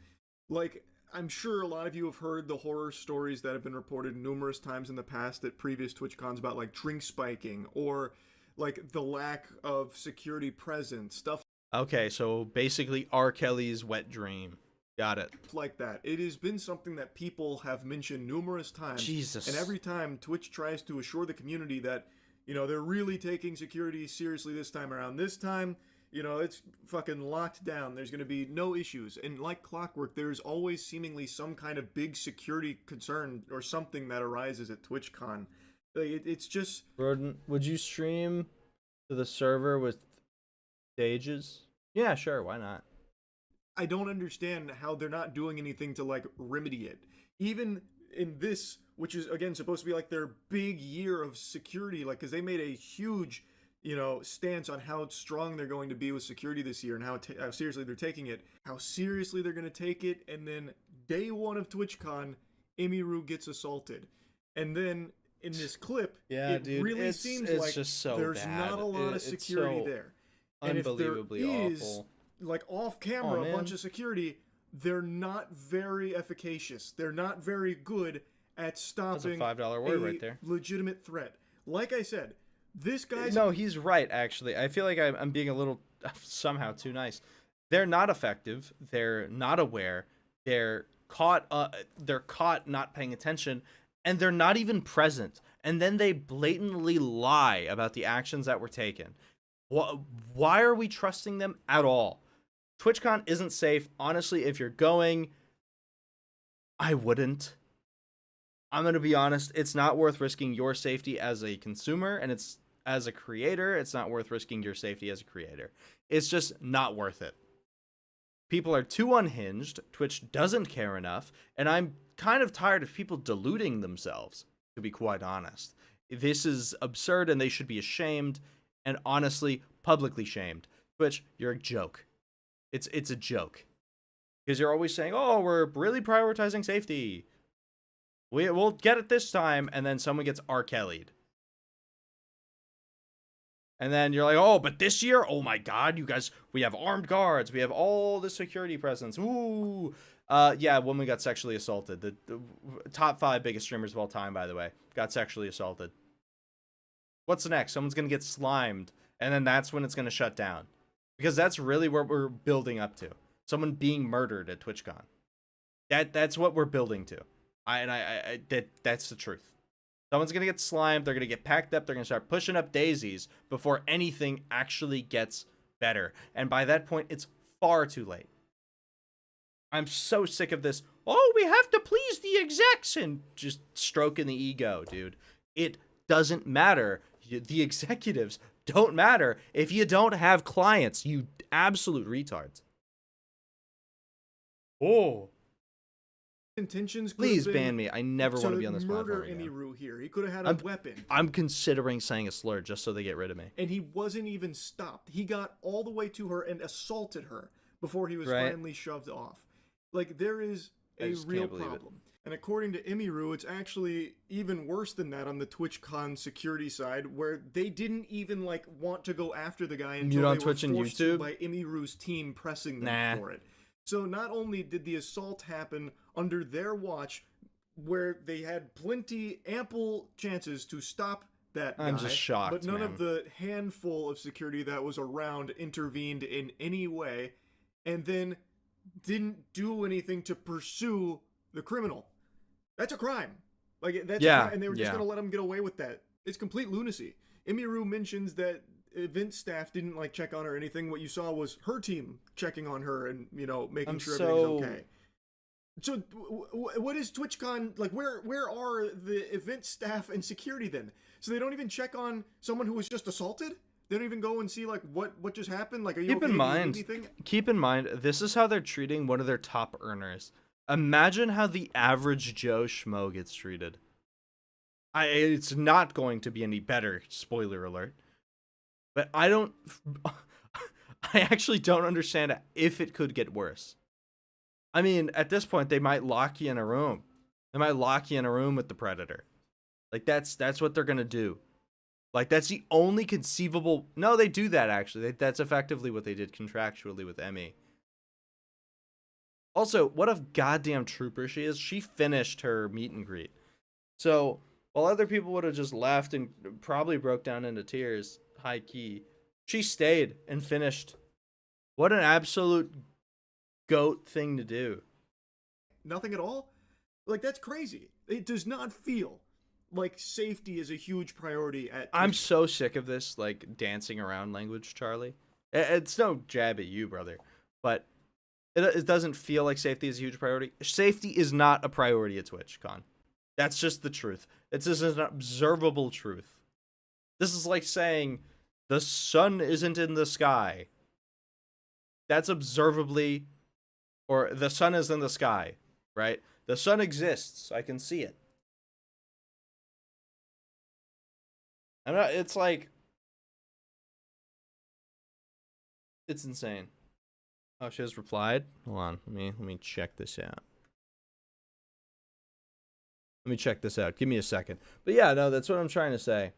[SPEAKER 6] Like, I'm sure a lot of you have heard the horror stories that have been reported numerous times in the past at previous TwitchCons about, like, drink spiking or, like, the lack of security present, stuff.
[SPEAKER 3] Okay, so basically R. Kelly's wet dream. Got it.
[SPEAKER 6] Like that. It has been something that people have mentioned numerous times.
[SPEAKER 3] Jesus.
[SPEAKER 6] And every time Twitch tries to assure the community that, they're really taking security seriously this time around. This time, it's fucking locked down. There's going to be no issues. And like clockwork, there's always seemingly some kind of big security concern or something that arises at TwitchCon. It's just...
[SPEAKER 3] Broden, would you stream to the server with stages? Yeah, sure. Why not?
[SPEAKER 6] I don't understand how they're not doing anything to, like, remedy it. Even in this, which is, again, supposed to be, like, their big year of security, like, because they made a huge, stance on how strong they're going to be with security this year and how seriously they're taking it, how seriously they're going to take it, and then day one of TwitchCon, Emiru gets assaulted. And then in this clip, really seems like
[SPEAKER 3] just so
[SPEAKER 6] there's not a lot of security there. And
[SPEAKER 3] Unbelievably
[SPEAKER 6] if there is,
[SPEAKER 3] awful.
[SPEAKER 6] Like off camera, a bunch of security, they're not very efficacious. They're not very good at stopping
[SPEAKER 3] That's a $5 word right there.
[SPEAKER 6] Legitimate threat. Like I said, this guy's...
[SPEAKER 3] No, he's right, actually. I feel like I'm being a little somehow too nice. They're not effective. They're not aware. They're caught not paying attention, and they're not even present. and then they blatantly lie about the actions that were taken. Why are we trusting them at all? TwitchCon isn't safe. Honestly, if you're going, I wouldn't. I'm going to be honest. It's not worth risking your safety as a consumer, and it's as a creator, it's not worth risking your safety as a creator. It's just not worth it. People are too unhinged. Twitch doesn't care enough, and I'm kind of tired of people deluding themselves, to be quite honest. This is absurd, and they should be ashamed, and honestly, publicly shamed. Twitch, you're a joke. It's a joke. Because you're always saying, oh, we're really prioritizing safety. We'll get it this time, and then someone gets R. Kelly'd. And then you're like, oh, but this year, oh my god, you guys, we have armed guards, we have all the security presence. Ooh. Yeah, woman got sexually assaulted. The top 5 biggest streamers of all time, by the way, got sexually assaulted. What's next? Someone's gonna get slimed, and then that's when it's gonna shut down. Because that's really what we're building up to. Someone being murdered at TwitchCon. That's what we're building to. That's the truth. Someone's going to get slimed, they're going to get packed up, they're going to start pushing up daisies before anything actually gets better. And by that point, it's far too late. I'm so sick of this, oh, we have to please the execs, and just stroking the ego, dude. It doesn't matter. The executives don't matter if you don't have clients, you absolute retards. Oh.
[SPEAKER 6] Intentions.
[SPEAKER 3] Please ban me. I never want to be on this platform
[SPEAKER 6] again.
[SPEAKER 3] Murder
[SPEAKER 6] Emiru here. He could have had a weapon.
[SPEAKER 3] I'm considering saying a slur just so they get rid of me.
[SPEAKER 6] And he wasn't even stopped. He got all the way to her and assaulted her before he was finally shoved off. Like, there is a real problem. And according to Emiru, it's actually even worse than that on the TwitchCon security side, where they didn't even like want to go after the guy until they were forced to by Emiru's team pressing them for it. So not only did the assault happen under their watch, where they had ample chances to stop that guy,
[SPEAKER 3] I'm just shocked,
[SPEAKER 6] but none of the handful of security that was around intervened in any way, and then didn't do anything to pursue the criminal. That's a crime. Like, that's a crime, and they were just going to let him get away with that. It's complete lunacy. Emiru mentions that event staff didn't like check on her or anything. What you saw was her team checking on her and, you know, making sure everything's okay. So what is TwitchCon like? Where are the event staff and security then? So they don't even check on someone who was just assaulted? They don't even go and see like what just happened? Like, are you
[SPEAKER 3] keep in mind this is how they're treating one of their top earners. Imagine how the average Joe Schmo gets treated. It's not going to be any better, spoiler alert. But I actually don't understand if it could get worse. I mean, at this point, they might lock you in a room. They might lock you in a room with the Predator. Like, that's what they're going to do. Like, that's the only conceivable... No, they do that, actually. That's effectively what they did contractually with Emmy. Also, what a goddamn trooper she is. She finished her meet and greet. So, while other people would have just left and probably broke down into tears... high key, she stayed and finished. What an absolute goat thing to do.
[SPEAKER 6] Nothing at all? Like, that's crazy. It does not feel like safety is a huge priority at...
[SPEAKER 3] I'm so sick of this, like, dancing around language, Charlie. It's no jab at you, brother, but it doesn't feel like safety is a huge priority. Safety is not a priority at TwitchCon. That's just the truth. It's just an observable truth. This is like saying the sun isn't in the sky. That's observably, or the sun is in the sky, right? The sun exists. I can see it. It's like, it's insane. Oh, she has replied? Hold on. Let me check this out. Let me check this out. Give me a second. But yeah, no, that's what I'm trying to say.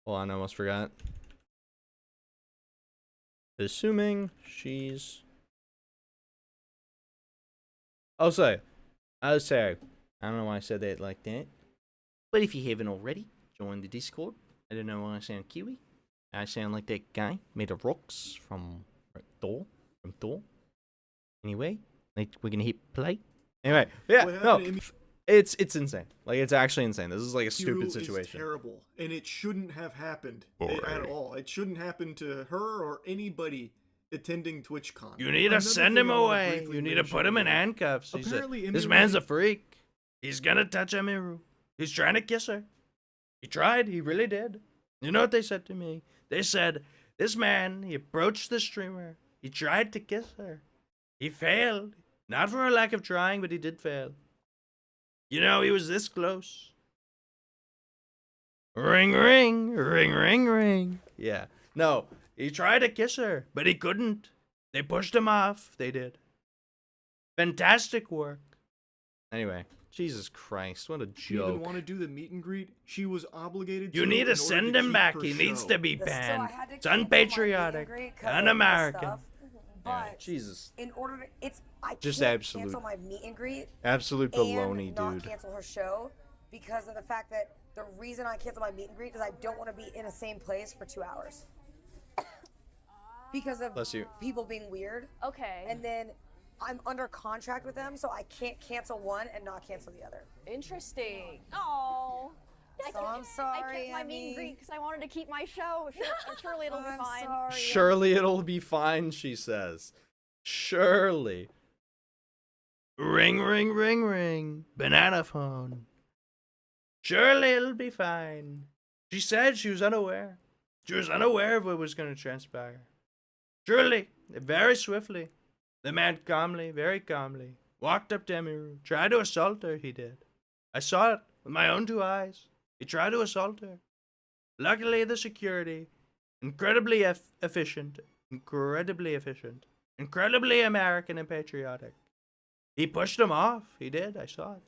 [SPEAKER 3] Hold on, I almost forgot. Assuming she's... I'll say, I don't know why I said that like that. But if you haven't already, join the Discord. I don't know why I sound Kiwi. I sound like that guy made of rocks from Thor. From Thor. Anyway, like we're gonna hit play. Anyway, yeah, no, it's insane. Like it's actually insane. This is like a stupid situation.
[SPEAKER 6] Is terrible, and it shouldn't have happened at all. It shouldn't happen to her or anybody attending TwitchCon.
[SPEAKER 3] You need to send him away. You need to put him in handcuffs. He said, this man's a freak. He's gonna touch Emiru. He's trying to kiss her. He tried. He really did. You know what they said to me? They said, this man, he approached the streamer. He tried to kiss her. He failed. Not for a lack of trying, but he did fail. You know, he was this close. Ring, ring, ring, ring, ring. Yeah. No, he tried to kiss her, but he couldn't. They pushed him off. They did. Fantastic work. Anyway, Jesus Christ, what a joke.
[SPEAKER 6] She didn't want to do the meet and greet. She was obligated to.
[SPEAKER 3] You need to send him back. He needs to be banned. It's unpatriotic, un-American. Yeah, Jesus.
[SPEAKER 5] In order to, I
[SPEAKER 3] just
[SPEAKER 5] can't
[SPEAKER 3] absolute
[SPEAKER 5] cancel my meet and greet.
[SPEAKER 3] Absolute baloney,
[SPEAKER 5] and not
[SPEAKER 3] dude.
[SPEAKER 5] Cancel her show because of the fact that the reason I cancel my meet and greet is I don't want to be in the same place for 2 hours. Because of people being weird.
[SPEAKER 8] Okay.
[SPEAKER 5] And then I'm under contract with them, so I can't cancel one and not cancel the other.
[SPEAKER 8] Interesting. Oh.
[SPEAKER 5] So I'm sorry.
[SPEAKER 8] I kept my meet and greet because I wanted to keep my show. Surely it'll be fine.
[SPEAKER 5] Sorry.
[SPEAKER 3] Surely it'll be fine, she says. Surely. Ring, ring, ring, ring. Banana phone. Surely it'll be fine. She said she was unaware. She was unaware of what was going to transpire. Surely, very swiftly, the man calmly, very calmly, walked up to Emiru, tried to assault her, he did. I saw it with my own 2 eyes. He tried to assault her. Luckily, the security, incredibly efficient, incredibly American and patriotic. He pushed him off. He did. I saw it.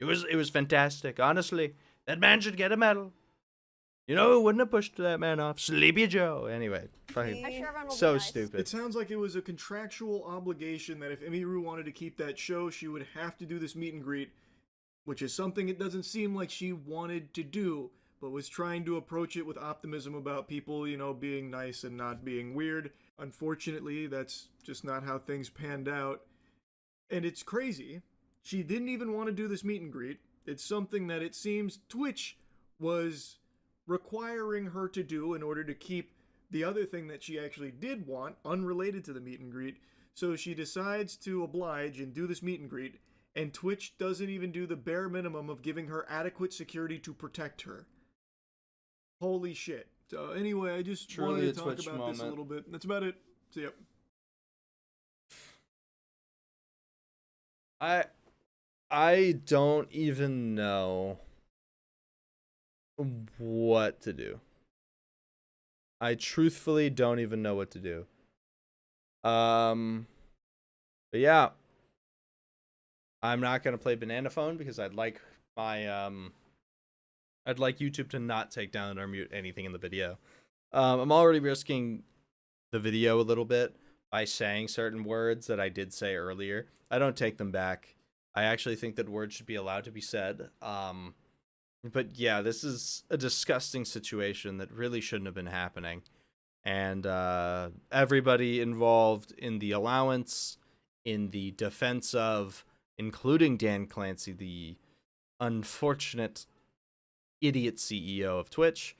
[SPEAKER 3] It was fantastic. Honestly, that man should get a medal. You know who wouldn't have pushed that man off? Sleepy Joe. Anyway, fucking so stupid.
[SPEAKER 6] It sounds like it was a contractual obligation that if Emiru wanted to keep that show, she would have to do this meet and greet, which is something it doesn't seem like she wanted to do, but was trying to approach it with optimism about people, you know, being nice and not being weird. Unfortunately, that's just not how things panned out. And it's crazy. She didn't even want to do this meet and greet. It's something that it seems Twitch was requiring her to do in order to keep the other thing that she actually did want unrelated to the meet and greet. So she decides to oblige and do this meet and greet, and Twitch doesn't even do the bare minimum of giving her adequate security to protect her. Holy shit. So anyway, I just wanted to talk about this a little bit. That's about it. See ya.
[SPEAKER 3] I don't even know what to do. I truthfully don't even know what to do. But yeah. I'm not gonna play Banana Phone because I'd like my I'd like YouTube to not take down or mute anything in the video. I'm already risking the video a little bit by saying certain words that I did say earlier. I don't take them back. I actually think that words should be allowed to be said. But yeah, this is a disgusting situation that really shouldn't have been happening. And everybody involved in the allowance, in the defense of, including Dan Clancy, the unfortunate idiot CEO of Twitch,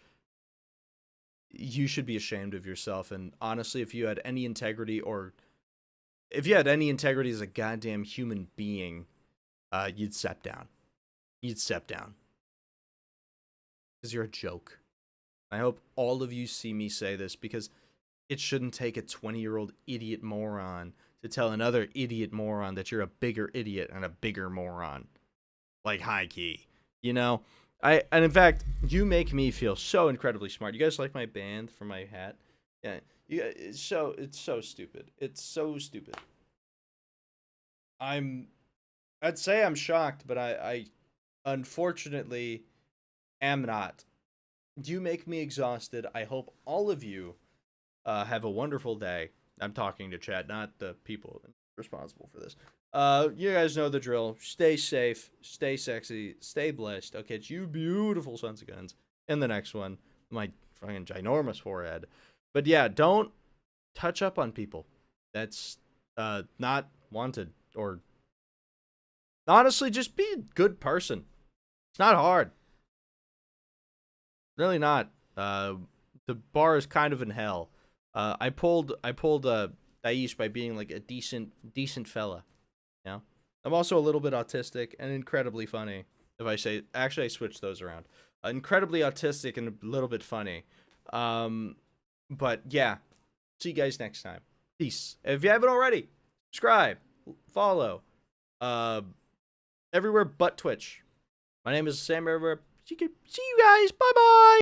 [SPEAKER 3] you should be ashamed of yourself. And honestly, if you had any integrity, or if you had any integrity as a goddamn human being, you'd step down. You'd step down. Because you're a joke. I hope all of you see me say this, because it shouldn't take a 20-year-old idiot moron to tell another idiot moron that you're a bigger idiot and a bigger moron. Like, high key. You know? And in fact, you make me feel so incredibly smart. You guys like my band for my hat? Yeah. It's so stupid. It's so stupid. I'd say I'm shocked, but I unfortunately am not. You make me exhausted. I hope all of you have a wonderful day. I'm talking to chat, not the people responsible for this. You guys know the drill. Stay safe, stay sexy, stay blessed. I'll catch you beautiful sons of guns in the next one. My fucking ginormous forehead. But yeah, don't touch up on people. That's not wanted. Or honestly, just be a good person. It's not hard. Really not. The bar is kind of in hell. I pulled Daish by being like a decent fella. You know? I'm also a little bit autistic and incredibly funny. If I say, actually, I switched those around. Incredibly autistic and a little bit funny. But yeah, see you guys next time. Peace. If you haven't already, subscribe, follow, everywhere but Twitch. My name is Sam River. See you guys. Bye bye.